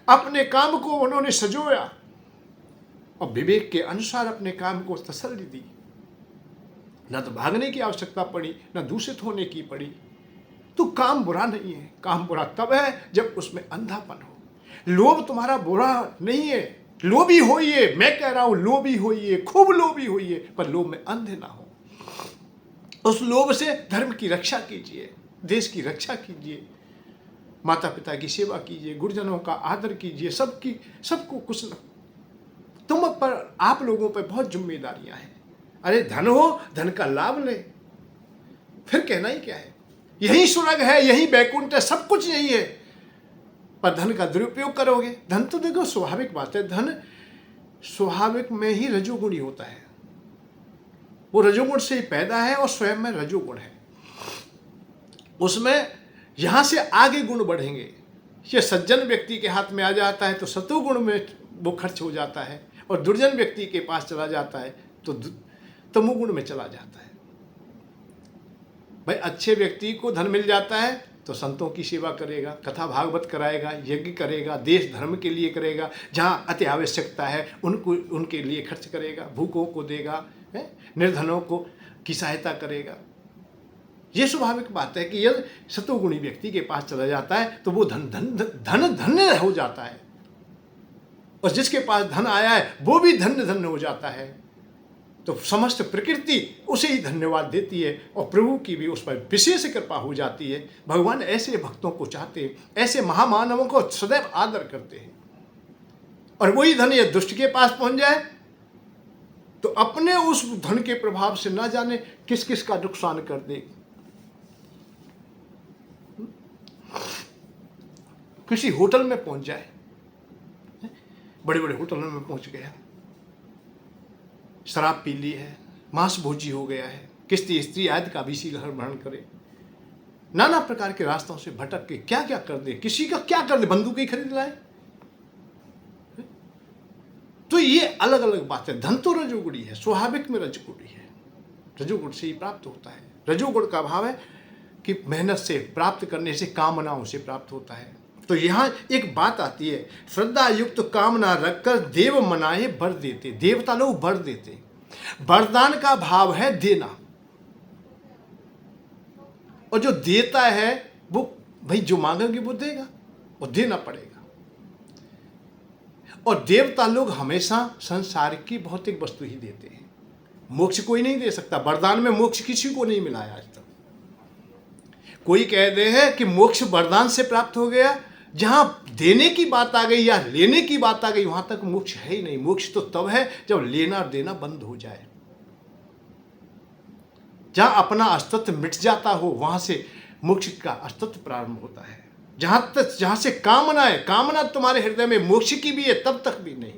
अपने काम को उन्होंने सजोया और विवेक के अनुसार अपने काम को तसल्ली दी। न तो भागने की आवश्यकता पड़ी, न दूषित होने की पड़ी। तो काम बुरा नहीं है, काम बुरा तब है जब उसमें अंधापन हो। लोभ तुम्हारा बुरा नहीं है, लोभी होइए, मैं कह रहा हूं लोभी होइए, खूब लोभी होइए, पर लोभ में अंधे ना हो। उस लोभ से धर्म की रक्षा कीजिए, देश की रक्षा कीजिए, माता पिता की सेवा कीजिए, गुरुजनों का आदर कीजिए, सबको कुछ न। तुम पर, आप लोगों पर बहुत जिम्मेदारियां हैं। अरे धन हो, धन का लाभ ले, फिर कहना ही क्या है। यही स्वर्ग है, यही वैकुंठ है, सब कुछ यही है, पर धन का दुरुपयोग करोगे। धन तो देखो स्वाभाविक बात है, धन स्वाभाविक में ही रजोगुणी होता है, वो रजोगुण से ही पैदा है और स्वयं में रजोगुण है। उसमें यहां से आगे गुण बढ़ेंगे। ये सज्जन व्यक्ति के हाथ में आ जाता है तो सतोगुण में वो खर्च हो जाता है, और दुर्जन व्यक्ति के पास चला जाता है तो तमोगुण में चला जाता है। भाई अच्छे व्यक्ति को धन मिल जाता है तो संतों की सेवा करेगा, कथा भागवत कराएगा, यज्ञ करेगा, देश धर्म के लिए करेगा, जहाँ अति आवश्यकता है उनके लिए खर्च करेगा, भूखों को देगा, निर्धनों को की सहायता करेगा। ये स्वाभाविक बात है कि यदि सतोगुणी व्यक्ति के पास चला जाता है तो वो धन्य हो जाता है, और जिसके पास धन आया है वो भी धन्य हो जाता है। तो समस्त प्रकृति उसे ही धन्यवाद देती है, और प्रभु की भी उस पर विशेष कृपा हो जाती है। भगवान ऐसे भक्तों को चाहते हैं, ऐसे महामानवों को सदैव आदर करते हैं। और वही धन यदि दुष्ट के पास पहुंच जाए तो अपने उस धन के प्रभाव से ना जाने किस किस का नुकसान कर दे। किसी होटल में पहुंच जाए, बड़े बड़े होटलों में पहुंच गया, शराब पी ली है, मांस भोजी हो गया है, किसी स्त्री आदि का भी घर भरण करे, नाना प्रकार के रास्तों से भटक के क्या क्या कर दे, किसी का क्या कर दे, बंदूक ही खरीद लाए। तो ये अलग अलग बात है। धन तो रजोगुणी है, स्वाभाविक में रजोगुणी है, रजोगुण से ही प्राप्त होता है। रजोगुण का भाव है कि मेहनत से प्राप्त करने से, कामनाओं से प्राप्त होता है। तो यहाँ एक बात आती है, श्रद्धा युक्त कामना रखकर देव मनाए वर देते, देवता लोग वर देते। वरदान का भाव है देना, और जो देता है वो भाई जो मांगेंगे वो देगा, और देना पड़ेगा। और देवता लोग हमेशा संसार की भौतिक वस्तु ही देते हैं, मोक्ष कोई नहीं दे सकता। वरदान में मोक्ष किसी को नहीं मिला है आज तक। कोई कह दे है कि मोक्ष वरदान से प्राप्त हो गया, जहां देने की बात आ गई या लेने की बात आ गई वहां तक मोक्ष है ही नहीं। मोक्ष तो तब है जब लेना और देना बंद हो जाए, जहां अपना अस्तित्व मिट जाता हो वहां से मोक्ष का अस्तित्व प्रारंभ होता है। जहां से कामना तुम्हारे हृदय में मोक्ष की भी है तब तक भी नहीं।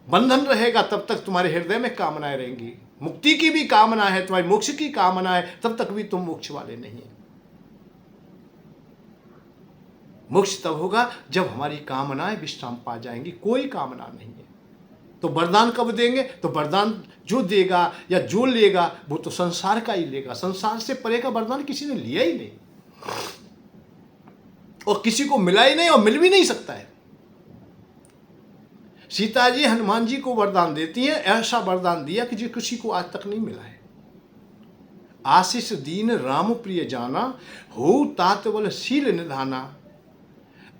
बंधन रहेगा तब तक तुम्हारे हृदय में कामनाएं रहेंगी। मुक्ति की भी कामना है, तुम्हारी मोक्ष की कामना है, तब तक भी तुम मोक्ष वाले नहीं है। मोक्ष तब होगा जब हमारी कामनाएं विश्राम पा जाएंगी, कोई कामना नहीं है। तो वरदान कब देंगे? तो वरदान जो देगा या जो लेगा वो तो संसार का ही लेगा। संसार से परे का वरदान किसी ने लिया ही नहीं, और किसी को मिला ही नहीं, और मिल भी नहीं सकता है। सीता जी हनुमान जी को वरदान देती हैं, ऐसा वरदान दिया कि जो किसी को आज तक नहीं मिला है। आशीष दीन राम प्रिय जाना, हो तात बल शील निधाना,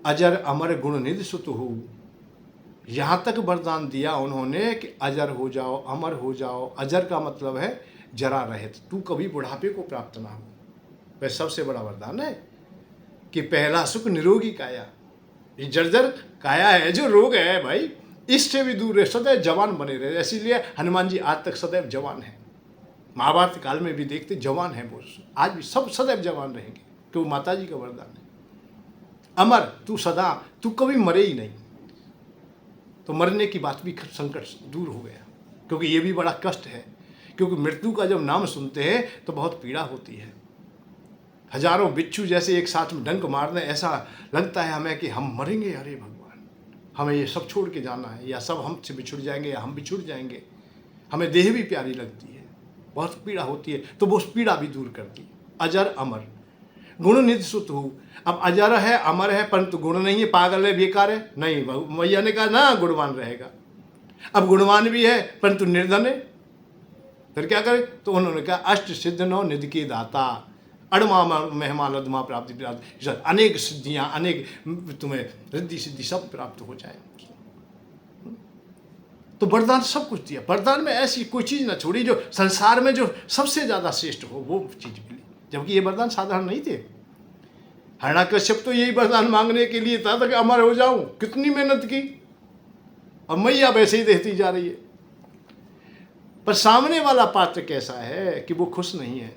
अजर अमर गुण निधि सुत हो। यहां तक वरदान दिया उन्होंने कि अजर हो जाओ, अमर हो जाओ। अजर का मतलब है जरा रहित, तू कभी बुढ़ापे को प्राप्त ना हो। वह सबसे बड़ा वरदान है कि पहला सुख निरोगी काया। ये जर्जर काया है जो रोग है भाई, इससे भी दूर रहे, सदैव जवान बने रहे। इसीलिए हनुमान जी आज तक सदैव जवान हैं। महाभारत काल में भी देखते जवान हैं वो, आज भी सब सदैव जवान रहेंगे, क्योंकि माता जी का वरदान है। अमर, तू सदा, तू कभी मरे ही नहीं। तो मरने की बात भी संकट दूर हो गया, क्योंकि ये भी बड़ा कष्ट है। क्योंकि मृत्यु का जब नाम सुनते हैं तो बहुत पीड़ा होती है। हजारों बिच्छू जैसे एक साथ में डंक मारने, ऐसा लगता है हमें कि हम मरेंगे। अरे भगवान, हमें ये सब छोड़ के जाना है, या सब हमसे बिछुड़ जाएंगे या हम बिछुड़ जाएंगे। हमें देह भी प्यारी लगती है, बहुत पीड़ा होती है। तो वो उस पीड़ा भी दूर करती है। अजर अमर गुण निधि सुत हो। अब अजर है, अमर है, परंतु गुण नहीं है, पागल है, बेकार है नहीं। मैया ने कहा ना गुणवान रहेगा। अब गुणवान भी है परंतु निर्धन है, फिर क्या करे? तो उन्होंने कहा अष्ट सिद्ध नौ निधि के दाता, अड़मा मेहमान अधमा प्राप्ति, अनेक सिद्धियां, अनेक तुम्हें रिद्धि सिद्धि सब प्राप्त हो जाए। तो वरदान सब कुछ दिया। वरदान में ऐसी कोई चीज ना छोड़ी जो संसार में जो सबसे ज्यादा श्रेष्ठ हो, वो चीज मिली। जबकि ये वरदान साधारण नहीं थे। हिरण्यकश्यप तो यही वरदान मांगने के लिए था कि अमर हो जाऊं, कितनी मेहनत की, और मैया वैसे ही देती जा रही है। पर सामने वाला पात्र कैसा है कि वो खुश नहीं है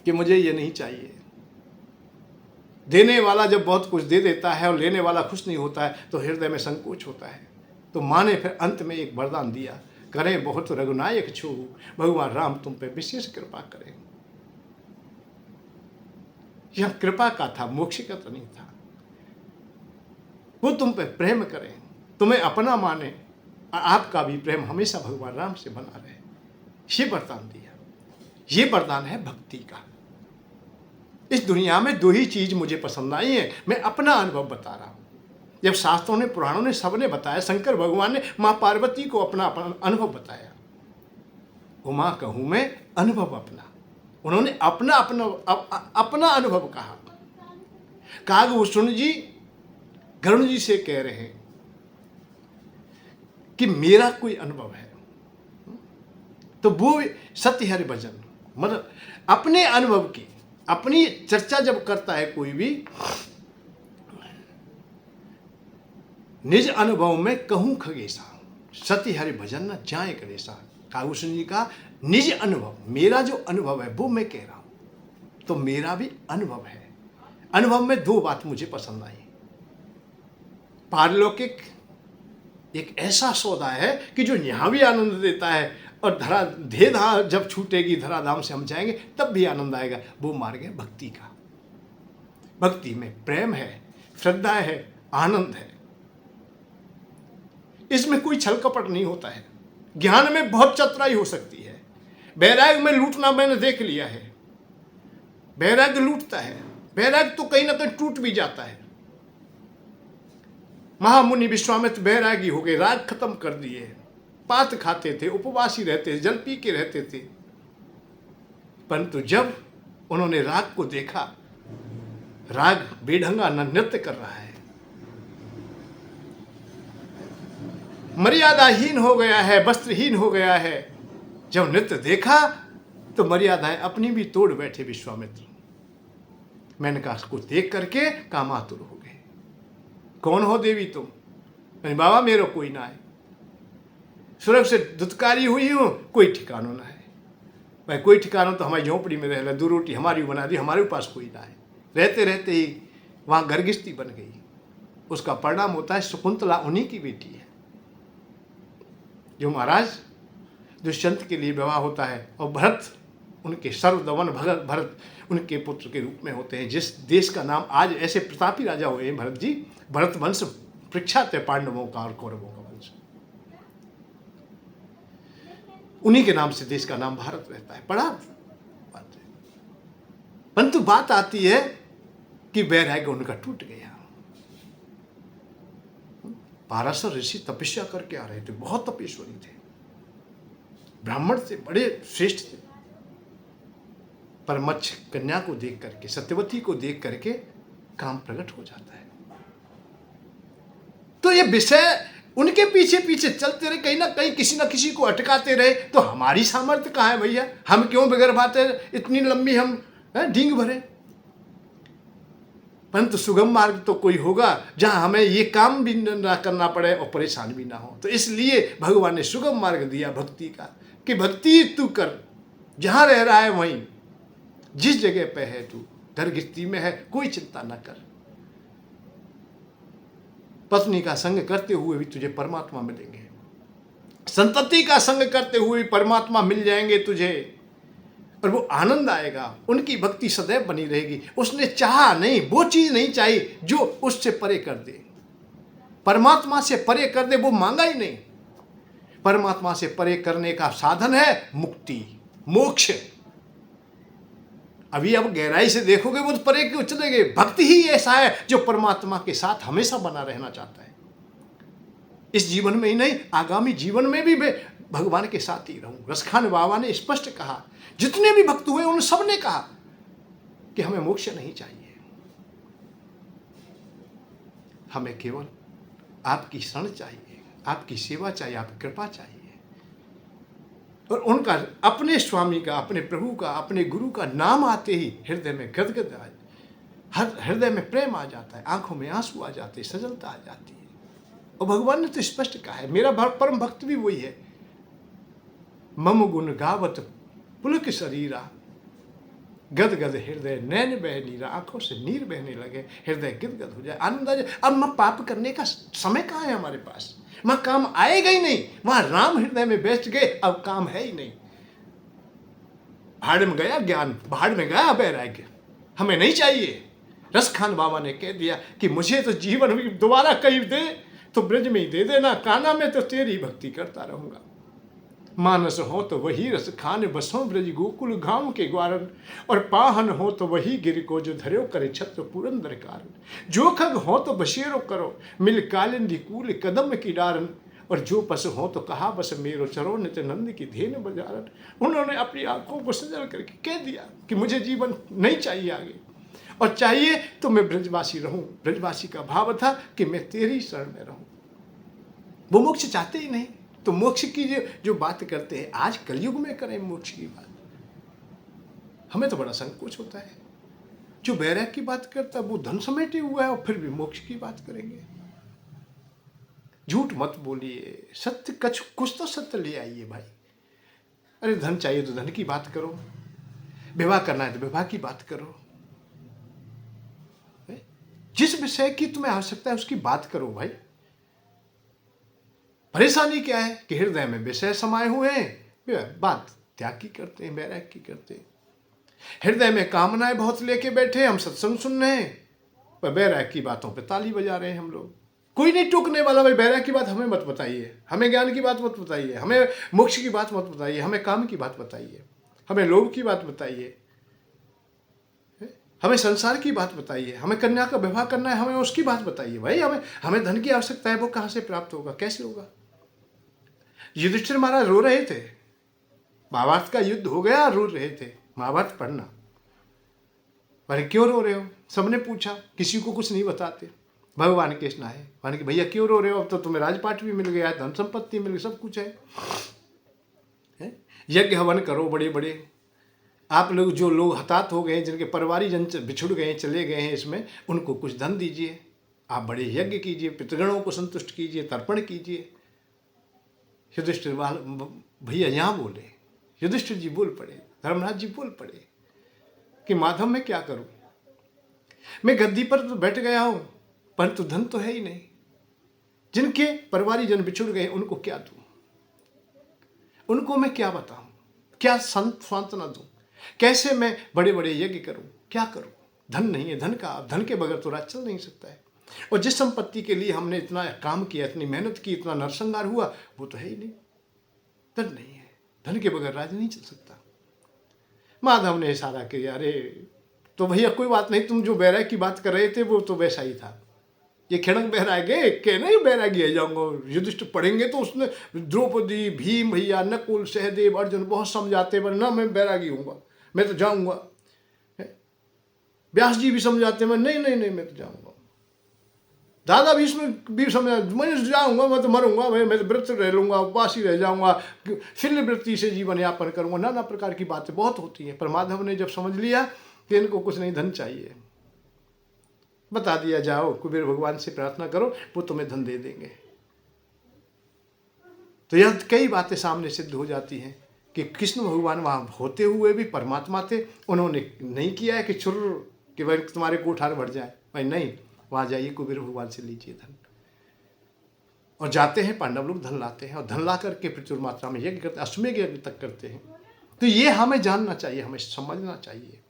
कि मुझे ये नहीं चाहिए। देने वाला जब बहुत कुछ दे देता है और लेने वाला खुश नहीं होता है तो हृदय में संकोच होता है। तो माँ ने फिर अंत में एक वरदान दिया, करें बहुत रघुनायक छो, भगवान राम तुम पे विशेष कृपा करें। यह कृपा का था, मोक्ष का तो नहीं था। वो तुम पे प्रेम करें, तुम्हें अपना माने, और आपका भी प्रेम हमेशा भगवान राम से बना रहे। ये वरदान दिया। ये वरदान है भक्ति का। इस दुनिया में दो ही चीज मुझे पसंद आई है, मैं अपना अनुभव बता रहा हूं। जब शास्त्रों ने, पुराणों ने, सबने बताया, शंकर भगवान ने मां पार्वती को अपना अनुभव बताया। उमा कहूं मैं अनुभव अपना, उन्होंने अपना अनुभव कहा। कागभूषण जी गरुण जी से कह रहे हैं कि मेरा कोई अनुभव है। तो वो सत्य हरि भजन, मतलब अपने अनुभव की अपनी चर्चा जब करता है कोई भी, निज अनुभव में कहूं खगेशा, सत्य हरि भजन न जाए गणेशा। कागभूषण जी का निज अनुभव, मेरा जो अनुभव है वो मैं कह रहा हूं। तो मेरा भी अनुभव है। अनुभव में दो बात मुझे पसंद आई। पारलौकिक एक ऐसा सौदा है कि जो यहां भी आनंद देता है, और धरा जब छूटेगी, धराधाम से हम जाएंगे तब भी आनंद आएगा। वो मार्ग है भक्ति का। भक्ति में प्रेम है, श्रद्धा है, आनंद है। इसमें कोई छल कपट नहीं होता है। ज्ञान में बहुत चतुराई हो सकती है, वैराग्य में लूटना मैंने देख लिया है। वैराग्य लूटता है, बैराग तो कहीं ना कहीं टूट भी जाता है। महामुनि विश्वामित्र बैरागी हो गए, राग खत्म कर दिए, पात खाते थे, उपवासी रहते, जल पी के रहते थे। परंतु जब उन्होंने राग को देखा, राग बेढंगा नृत्य कर रहा है, मर्यादाहीन हो गया है, वस्त्रहीन हो गया है, जब नृत्य देखा तो मर्यादाएं अपनी भी तोड़ बैठे विश्वामित्र। मैंने कहा उसको देख करके कामातुर हो गए। कौन हो देवी तुम? मैंने बाबा मेरा कोई ना है, स्वर्ग से दुत्कारी हुई हूं, कोई ठिकानो ना है। भाई कोई ठिकानो तो हमारी झोंपड़ी में रह ला, 2 रोटी हमारी बना दी, हमारे पास कोई ना है। रहते रहते ही वहां गर्गिष्ठी बन गई। उसका परिणाम होता है शकुंतला उन्हीं की बेटी है, जो महाराज दुष्यंत के लिए विवाह होता है, और भरत उनके सर्वदमन भरत उनके पुत्र के रूप में होते हैं। जिस देश का नाम आज ऐसे प्रतापी राजा हुए हैं भरत जी, भरत वंश प्रख्यात है, पांडवों का और कौरवों का वंश, उन्हीं के नाम से देश का नाम भारत रहता है। बड़ा बात है। परंतु बात आती है कि वैराग्य उनका टूट गया। पाराशर ऋषि तपस्या करके आ रहे थे, बहुत तपेश्वरी थे, ब्राह्मण थे, बड़े श्रेष्ठ थे, पर मच्छ कन्या को देख करके, सत्यवती को देख करके काम प्रकट हो जाता है। तो ये विषय उनके पीछे पीछे चलते रहे, कहीं ना कहीं किसी ना किसी को अटकाते रहे। तो हमारी सामर्थ्य कहाँ है भैया? हम क्यों बगैर बात है इतनी लंबी हम डींग भरे? परंतु सुगम मार्ग तो कोई होगा जहां हमें ये काम भी ना करना पड़े और परेशान भी ना हो। तो इसलिए भगवान ने सुगम मार्ग दिया भक्ति का, कि भक्ति तू कर, जहां रह रहा है वहीं, जिस जगह पे है तू, दरगिस्ती में है, कोई चिंता ना कर। पत्नी का संग करते हुए भी तुझे परमात्मा मिलेंगे, संतति का संग करते हुए भी परमात्मा मिल जाएंगे तुझे, और वो आनंद आएगा। उनकी भक्ति सदैव बनी रहेगी। उसने चाहा नहीं, वो चीज नहीं चाहिए जो उससे परे कर दे, परमात्मा से परे कर दे, वो मांगा ही नहीं। परमात्मा से परे करने का साधन है मुक्ति, मोक्ष। अभी अब गहराई से देखोगे वो तो परे क्यों चले गए। भक्ति ही ऐसा है जो परमात्मा के साथ हमेशा बना रहना चाहता है। इस जीवन में ही नहीं, आगामी जीवन में भी मैं भगवान के साथ ही रहूं। रसखान बाबा ने स्पष्ट कहा, जितने भी भक्त हुए उन सब ने कहा कि हमें मोक्ष नहीं चाहिए, हमें केवल आपकी शरण चाहिए, आपकी सेवा चाहिए, आपकी कृपा चाहिए। और उनका अपने स्वामी का, अपने प्रभु का, अपने गुरु का नाम आते ही हृदय में गदगद हृदय में प्रेम आ जाता है, आंखों में आंसू आ जाते, सजलता आ जाती है। और भगवान ने तो स्पष्ट कहा है, मेरा परम भक्त भी वही है। मम गुण गावत पुलक शरीरा, गद गद हृदय नैन बह नीरा। आंखों से नीर बहने लगे, हृदय गदगद हो जाए, आनंद आ जाए। अब मैं पाप करने का समय कहाँ है हमारे पास? वहां काम आएगा ही नहीं। वहां राम हृदय में बैठ गए, अब काम है ही नहीं। भाड़ में गया ज्ञान, भाड़ में गया वैराग्य, हमें नहीं चाहिए। रसखान बाबा ने कह दिया कि मुझे तो जीवन भी दोबारा कहीं दे तो ब्रज में ही दे देना, काना में तो तेरी भक्ति करता रहूंगा। मानस हो तो वही रस खान, बसों ब्रज गोकुल गांव के ग्वारन, और पाहन हो तो वही गिर को जो धर्यो करे छत्र पुरंदर कारण। जो खग हो तो बशेरो करो, मिल कालिंदी कूल कदम की डारन, और जो पशु हो तो कहा बस मेरो चरो नित नंद की धेन बजारन। उन्होंने अपनी आंखों को सजल करके कह दिया कि मुझे जीवन नहीं चाहिए आगे, और चाहिए तो मैं ब्रजवासी रहूं। ब्रजवासी का भाव था कि मैं तेरी शरण में रहूं। वो मोक्ष चाहते ही नहीं, तो मोक्ष की जो बात करते हैं आज कलयुग में करें मोक्ष की बात, हमें तो बड़ा संकोच होता है। जो वैराग्य की बात करता है वो धन समेटे हुआ है, और फिर भी मोक्ष की बात करेंगे। झूठ मत बोलिए, सत्य कुछ तो सत्य ले आइए भाई। अरे धन चाहिए तो धन की बात करो, विवाह करना है तो विवाह की बात करो, जिस विषय की तुम्हें आवश्यकता है उसकी बात करो भाई। परेशानी क्या है कि हृदय में विषय समाये हुए हैं, बात त्याग की करते हैं, वैराग्य की करते हैं। हृदय में कामनाएं बहुत लेके बैठे, हम सत्संग सुन रहे हैं, पर वैराग्य की बातों पे ताली बजा रहे हैं हम लोग। कोई नहीं टोकने वाला भाई, वैराग्य की बात हमें मत बताइए, हमें ज्ञान की बात मत बताइए, हमें मोक्ष की बात मत बताइए, हमें काम की बात बताइए, हमें लोभ की बात बताइए, हमें संसार की बात बताइए, हमें कन्या का विवाह करना है, हमें उसकी बात बताइए। भाई हमें हमें धन की आवश्यकता है, वो कहाँ से प्राप्त होगा, कैसे होगा? युधिष्ठिर महाराज रो रहे थे, महाभारत का युद्ध हो गया, रो रहे थे। महाभारत पढ़ना। अरे क्यों रो रहे हो? सबने पूछा, किसी को कुछ नहीं बताते। भगवान के स्नाहे माने कि भैया क्यों रो रहे हो? अब तो तुम्हें राजपाट भी मिल गया है, धन संपत्ति मिल गई, सब कुछ है? यज्ञ हवन करो बड़े बड़े। आप लोग जो लोग हताहत हो गए, जिनके परिवारी जन बिछुड़ गए, चले गए हैं, इसमें उनको कुछ धन दीजिए, आप बड़े यज्ञ कीजिए, पितृगणों को संतुष्ट कीजिए, तर्पण कीजिए। युधिष्ठिर भैया यहाँ बोले, युधिष्ठिर जी बोल पड़े, धर्मराज जी बोल पड़े कि माधव मैं क्या करूं? मैं गद्दी पर तो बैठ गया हूं, परंतु धन तो है ही नहीं। जिनके परिवारी जन बिछुड़ गए उनको क्या दूं? उनको मैं क्या बताऊं? क्या सांत्वना दूं? कैसे मैं बड़े बड़े यज्ञ करूं? क्या करूं? धन नहीं है, धन के बगैर तो राज चल नहीं सकता है। और जिस संपत्ति के लिए हमने इतना काम किया, इतनी मेहनत की, इतना नरसंहार हुआ, वो तो है ही नहीं। धन नहीं है, धन के बगैर राज नहीं चल सकता। माधव ने इशारा किया, अरे तो भैया कोई बात नहीं, तुम जो बैराग की बात कर रहे थे वो तो वैसा ही था। ये खिड़क बैरागे के नहीं बैरागी है जाऊंगा। युधिष्ठिर पढ़ेंगे तो उसने द्रौपदी, भीम भैया, नकुल, सहदेव, अर्जुन बहुत समझाते, पर ना मैं बैरागी हूँगा, मैं तो जाऊँगा। व्यास जी भी समझाते, मैं नहीं नहीं नहीं मैं तो जाऊँगा। दादा भीष्म भी समझा, मैं जाऊँगा, मैं तो मरूंगा, मैं तो व्रत रह लूँगा, उपवास ही रह जाऊँगा, फिर वृत्ति से जीवन यापन करूँगा। नाना प्रकार की बातें बहुत होती हैं। पर माधव ने जब समझ लिया कि इनको कुछ नहीं, धन चाहिए, बता दिया, जाओ कुबेर भगवान से प्रार्थना करो, वो तुम्हें धन दे देंगे। तो यह कई बातें सामने सिद्ध हो जाती हैं कि कृष्ण भगवान वहाँ होते हुए भी परमात्मा थे। उन्होंने नहीं किया है कि छुर कि भाई तुम्हारे कोठार बढ़ जाए, भाई नहीं, वहाँ जाइए कुबेर भगवान से लीजिए धन। और जाते हैं पांडव लोग, धन लाते हैं, और धन ला करके प्रचुर मात्रा में यज्ञ करते, अश्वमेध यज्ञ तक करते हैं। तो ये हमें जानना चाहिए, हमें समझना चाहिए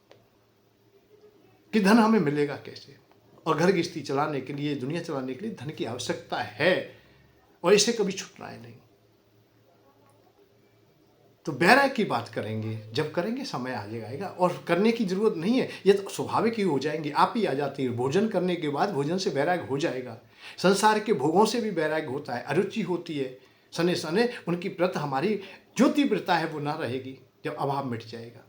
कि धन हमें मिलेगा कैसे। और घर गृहस्थी चलाने के लिए, दुनिया चलाने के लिए धन की आवश्यकता है, और इसे कभी छुटना है नहीं। तो बैराग की बात करेंगे, जब करेंगे समय आ जाएगा, और करने की जरूरत नहीं है, ये तो स्वाभाविक ही हो जाएंगे, आप ही आ जाती है। भोजन करने के बाद भोजन से बैराग हो जाएगा। संसार के भोगों से भी बैराग होता है, अरुचि होती है। सने सने उनकी प्रत हमारी जो तीव्रता है वो ना रहेगी, जब अभाव मिट जाएगा।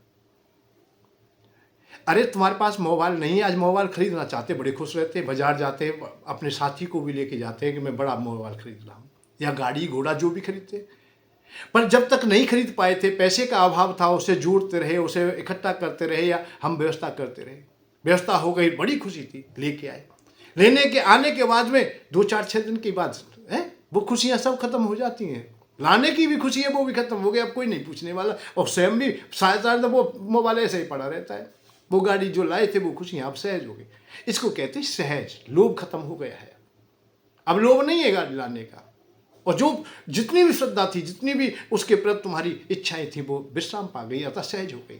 अरे तुम्हारे पास मोबाइल नहीं है, आज मोबाइल खरीदना चाहते, बड़े खुश रहते, बाजार जाते, अपने साथी को भी लेके जाते हैं कि मैं बड़ा मोबाइल खरीद रहा हूँ, या गाड़ी घोड़ा जो भी खरीदते। पर जब तक नहीं खरीद पाए थे, पैसे का अभाव था, उसे जोड़ते रहे, उसे इकट्ठा करते रहे, या हम व्यवस्था करते रहे। व्यवस्था हो गई, बड़ी खुशी थी, लेके आए। लेने के आने के बाद में 2-4-6 दिन के बाद वो खुशियाँ सब खत्म हो जाती हैं। लाने की भी खुशी है, वो भी खत्म हो गई, अब कोई नहीं पूछने वाला। और स्वयं भी शायद वो मोबाइल ऐसे ही पड़ा रहता है। वो गाड़ी जो लाए थे वो खुशियाँ अब सहज हो गई। इसको कहते हैं सहज। लोभ खत्म हो गया है, अब लोभ नहीं है गाड़ी लाने का। और जो जितनी भी श्रद्धा थी, जितनी भी उसके प्रति तुम्हारी इच्छाएं थी, वो विश्राम पा गई, अतः सहज हो गई।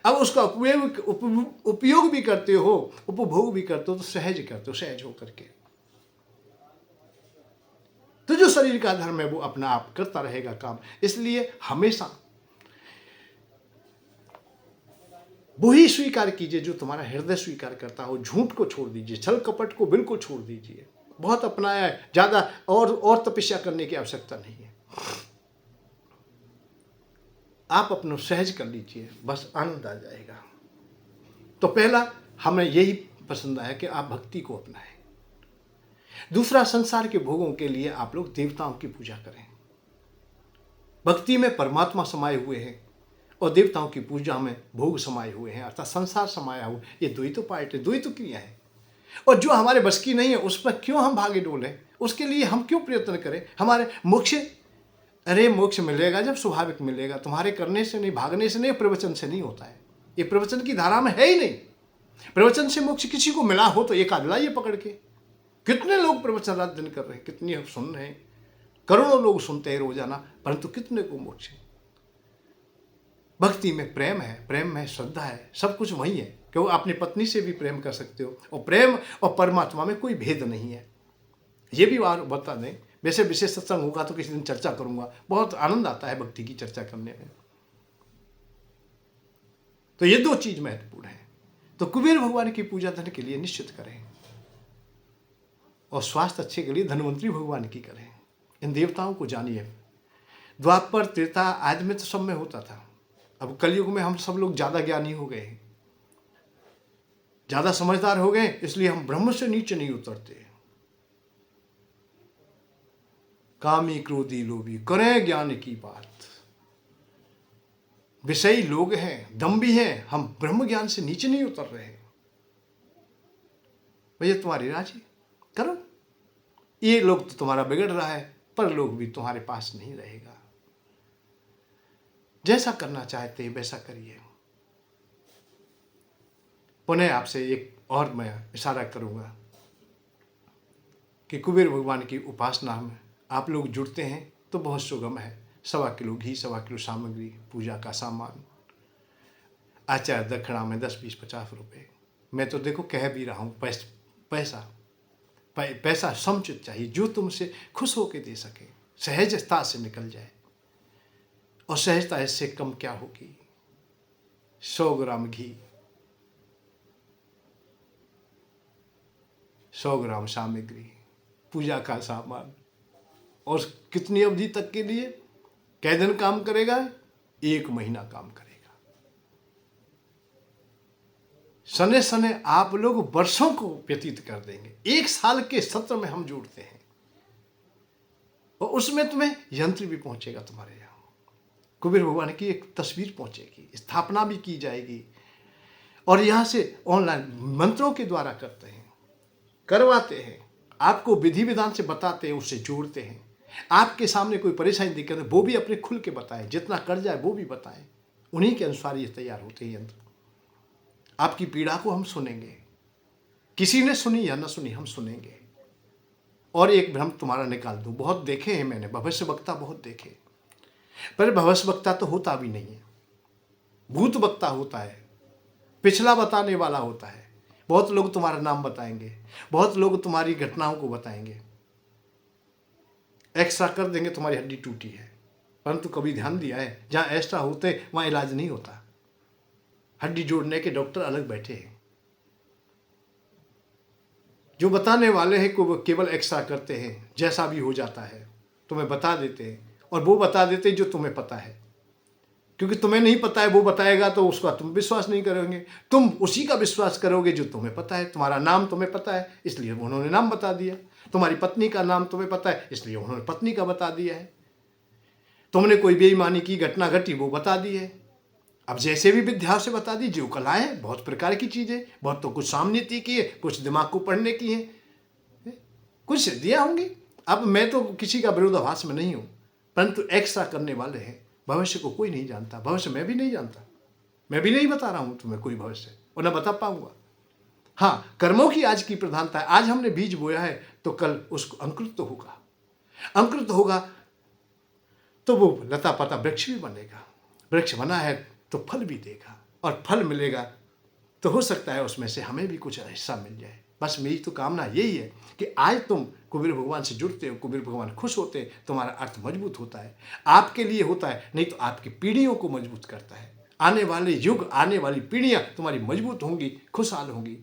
अब उसका उपयोग भी करते हो, उपभोग भी करते हो, तो सहज करते हो, सहज हो करके। तो जो शरीर का धर्म है वो अपना आप करता रहेगा काम। इसलिए हमेशा वही स्वीकार कीजिए जो तुम्हारा हृदय स्वीकार करता हो। झूठ को छोड़ दीजिए, छल कपट को बिल्कुल छोड़ दीजिए। बहुत अपनाया है, ज्यादा और तपस्या करने की आवश्यकता नहीं है। आप अपना सहज कर लीजिए, बस आनंद आ जाएगा। तो पहला हमें यही पसंद आया कि आप भक्ति को अपनाएं। दूसरा, संसार के भोगों के लिए आप लोग देवताओं की पूजा करें। भक्ति में परमात्मा समाये हुए हैं और देवताओं की पूजा में भोग समाये हुए हैं, अर्थात संसार समाया हुआ। ये दो ही तो पार्ट है, दो ही तो क्रिया है। और जो हमारे बस की नहीं है उस पर क्यों हम भागे डोले, उसके लिए हम क्यों प्रयत्न करें। हमारे मोक्ष, अरे मोक्ष मिलेगा जब स्वाभाविक मिलेगा, तुम्हारे करने से नहीं, भागने से नहीं, प्रवचन से नहीं होता है। ये प्रवचन की धारा में है ही नहीं। प्रवचन से मोक्ष किसी को मिला हो तो एक आध लाइए पकड़ के। कितने लोग प्रवचन रात दिन कर रहे हैं, कितने सुन रहे हैं, करोड़ों लोग सुनते हैं रोजाना, परंतु कितने को मोक्ष है। भक्ति में प्रेम है, प्रेम में श्रद्धा है, सब कुछ वही है कि वो अपनी पत्नी से भी प्रेम कर सकते हो। और प्रेम और परमात्मा में कोई भेद नहीं है। ये भी बता दें, वैसे विशेष सत्संग होगा तो किसी दिन चर्चा करूंगा। बहुत आनंद आता है भक्ति की चर्चा करने में। तो ये दो चीज महत्वपूर्ण है। तो कुबेर भगवान की पूजा धन के लिए निश्चित करें, और स्वास्थ्य अच्छे के लिए धन्वंतरी भगवान की करें। इन देवताओं को जानिए। द्वापर, त्रेता आदि में तो सब में होता था। अब कलयुग में हम सब लोग ज़्यादा ज्ञानी हो गए हैं, ज़्यादा समझदार हो गए, इसलिए हम ब्रह्म से नीचे नहीं उतरते। कामी, क्रोधी, लोभी करें ज्ञान की बात। विषयी लोग हैं, दम्भी हैं, हम ब्रह्म ज्ञान से नीचे नहीं उतर रहे। भैया तुम्हारी राजी करो। ये लोग तो तुम्हारा बिगड़ रहा है, पर लोग भी तुम्हारे पास नहीं रहेगा। जैसा करना चाहते हैं वैसा करिए। पुनः आपसे एक और मैं इशारा करूंगा कि कुबेर भगवान की उपासना में आप लोग जुड़ते हैं तो बहुत सुगम है। 1.25 किलो घी, 1.25 किलो सामग्री, पूजा का सामान, आचार दक्षिणा में 10, 20, 50 रुपये। मैं तो देखो कह भी रहा हूँ, पैसा समुचित चाहिए, जो तुमसे खुश होकर दे सके, सहजता से निकल जाए। और सहजता इससे कम क्या होगी। 100 ग्राम घी, 100 ग्राम सामग्री, पूजा का सामान, और कितनी अवधि तक के लिए? कै दिन काम करेगा? 1 महीना काम करेगा। सने सने आप लोग वर्षों को व्यतीत कर देंगे। 1 साल के सत्र में हम जोड़ते हैं, और उसमें तुम्हें यंत्र भी पहुंचेगा तुम्हारे यहाँ। कुबेर भगवान की एक तस्वीर पहुंचेगी, स्थापना भी की जाएगी, और यहाँ से ऑनलाइन मंत्रों के द्वारा करते हैं, करवाते हैं, आपको विधि विधान से बताते हैं, उससे जोड़ते हैं। आपके सामने कोई परेशानी दिक्कत है वो भी अपने खुल के बताएं, जितना कर जाए वो भी बताएं। उन्हीं के अनुसार ये तैयार होते हैं यंत्र। आपकी पीड़ा को हम सुनेंगे, किसी ने सुनी या न सुनी हम सुनेंगे। और एक भ्रम तुम्हारा निकाल दूं, बहुत देखे हैं मैंने, भविष्य वक्ता बहुत देखे, पर भविष्य वक्ता तो होता भी नहीं है, भूत वक्ता होता है, पिछला बताने वाला होता है। बहुत लोग तुम्हारा नाम बताएंगे, बहुत लोग तुम्हारी घटनाओं को बताएंगे, एक्सरा कर देंगे तुम्हारी हड्डी टूटी है, परंतु कभी ध्यान दिया है जहाँ एक्स्ट्रा होते वहाँ इलाज नहीं होता। हड्डी जोड़ने के डॉक्टर अलग बैठे हैं, जो बताने वाले हैं को केवल एक्सरा करते हैं, जैसा भी हो जाता है तुम्हें बता देते हैं, और वो बता देते हैं जो तुम्हें पता है। क्योंकि तुम्हें नहीं पता है, वो बताएगा तो उसका तुम विश्वास नहीं करोगे, तुम उसी का विश्वास करोगे जो तुम्हें पता है। तुम्हारा नाम तुम्हें पता है, इसलिए उन्होंने नाम बता दिया। तुम्हारी पत्नी का नाम तुम्हें पता है, इसलिए उन्होंने पत्नी का बता दिया है। तुमने कोई बेईमानी की घटना घटी, वो बता दी है। अब जैसे भी विद्या से बता दी, जो कलाएं बहुत प्रकार की चीज़ें, बहुत तो कुछ सामनीति की है, कुछ दिमाग को पढ़ने की है, कुछ सिद्धियाँ होंगी। अब मैं तो किसी का विरोधाभास में नहीं हूँ, परंतु एक्स्ट्रा करने वाले हैं। भविष्य को कोई नहीं जानता, भविष्य मैं भी नहीं जानता, मैं भी नहीं बता रहा हूँ तुम्हें कोई भविष्य, और न बता पाऊंगा। हाँ, कर्मों की आज की प्रधानता है। आज हमने बीज बोया है तो कल उसको अंकुरित तो होगा, अंकुरित होगा तो वो लता पता वृक्ष भी बनेगा। वृक्ष बना है तो फल भी देगा, और फल मिलेगा तो हो सकता है उसमें से हमें भी कुछ हिस्सा मिल जाए। बस मेरी तो कामना यही है कि आज तुम कुबेर भगवान से जुड़ते हो, कुबेर भगवान खुश होते हैं, तुम्हारा अर्थ मजबूत होता है, आपके लिए होता है, नहीं तो आपकी पीढ़ियों को मजबूत करता है। आने वाले युग, आने वाली पीढ़ियाँ तुम्हारी मजबूत होंगी, खुशहाल होंगी,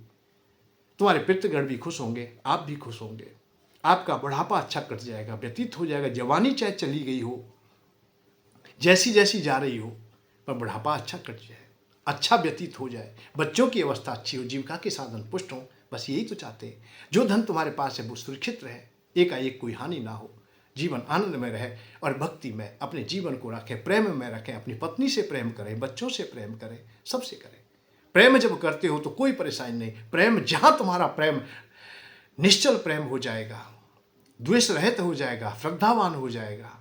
तुम्हारे पितृगण भी खुश होंगे, आप भी खुश होंगे, आपका बुढ़ापा अच्छा कट जाएगा, व्यतीत हो जाएगा। जवानी चाहे चली गई हो, जैसी जैसी जा रही हो, पर बुढ़ापा अच्छा कट जाए, अच्छा व्यतीत हो जाए, बच्चों की अवस्था अच्छी हो, जीविका के साधन पुष्ट हों। बस यही तो चाहते हैं। जो धन तुम्हारे पास है वो सुरक्षित रहे, एकाएक कोई हानि ना हो, जीवन आनंद में रहे, और भक्ति में अपने जीवन को रखें, प्रेम में रखें, अपनी पत्नी से प्रेम करें, बच्चों से प्रेम करें, सबसे करें। प्रेम जब करते हो तो कोई परेशानी नहीं। प्रेम जहाँ तुम्हारा प्रेम निश्चल प्रेम हो जाएगा, द्वेष रहित हो जाएगा, श्रद्धावान हो जाएगा,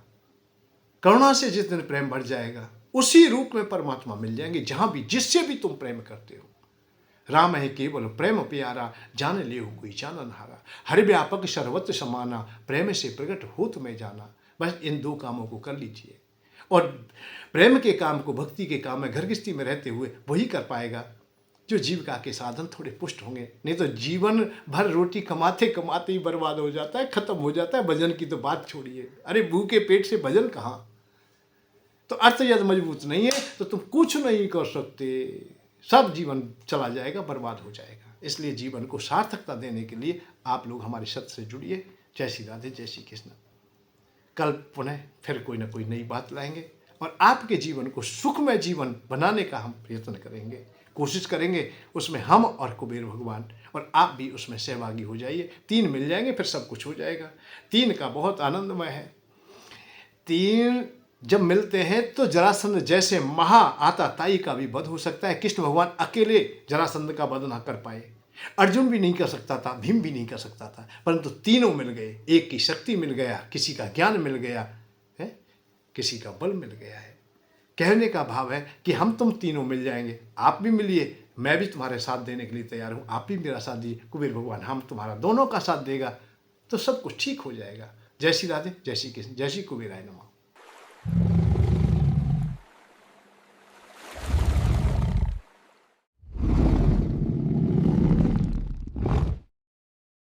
करुणा से जिस दिन प्रेम बढ़ जाएगा, उसी रूप में परमात्मा मिल जाएंगे जहाँ भी, जिससे भी तुम प्रेम करते हो। राम है केवल प्रेम प्यारा, जान ले हो कोई जानन हारा, हर व्यापक सर्वत्र समाना, प्रेम से प्रकट हो तुम्हें जाना। बस इन 2 कामों को कर लीजिए, और प्रेम के काम को भक्ति के काम में घर गृहस्थी में रहते हुए वही कर पाएगा जो जीविका के साधन थोड़े पुष्ट होंगे। नहीं तो जीवन भर रोटी कमाते कमाते ही बर्बाद हो जाता है, खत्म हो जाता है। भजन की तो बात छोड़िए, अरे भूखे पेट से भजन कहाँ। तो अर्थ यदि मजबूत नहीं है तो तुम कुछ नहीं कर सकते। सब जीवन चला जाएगा, बर्बाद हो जाएगा। इसलिए जीवन को सार्थकता देने के लिए आप लोग हमारे सत्य से जुड़िए। जय श्री राधे, जय श्री कृष्ण। कल पुनः फिर कोई ना कोई नई बात लाएंगे और आपके जीवन को सुखमय जीवन बनाने का हम प्रयत्न करेंगे, कोशिश करेंगे। उसमें हम और कुबेर भगवान और आप भी उसमें सहभागी हो जाइए। 3 मिल जाएंगे, फिर सब कुछ हो जाएगा। 3 का बहुत आनंदमय है। 3 जब मिलते हैं तो जरासंध जैसे महा आताताई का भी वध हो सकता है। कृष्ण भगवान अकेले जरासंध का वध ना कर पाए, अर्जुन भी नहीं कर सकता था, भीम भी नहीं कर सकता था, परंतु तीनों मिल गए। एक की शक्ति मिल गया, किसी का ज्ञान मिल गया है, किसी का बल मिल गया है। कहने का भाव है कि हम तुम तीनों मिल जाएंगे। आप भी मिलिए, मैं भी तुम्हारे साथ देने के लिए तैयार हूँ, आप भी मेरा साथ दीजिए। कुबेर भगवान हम तुम्हारा दोनों का साथ देगा तो सब कुछ ठीक हो जाएगा। जय श्री राधे, जय श्री कृष्ण, जय श्री कुबेराय नमः।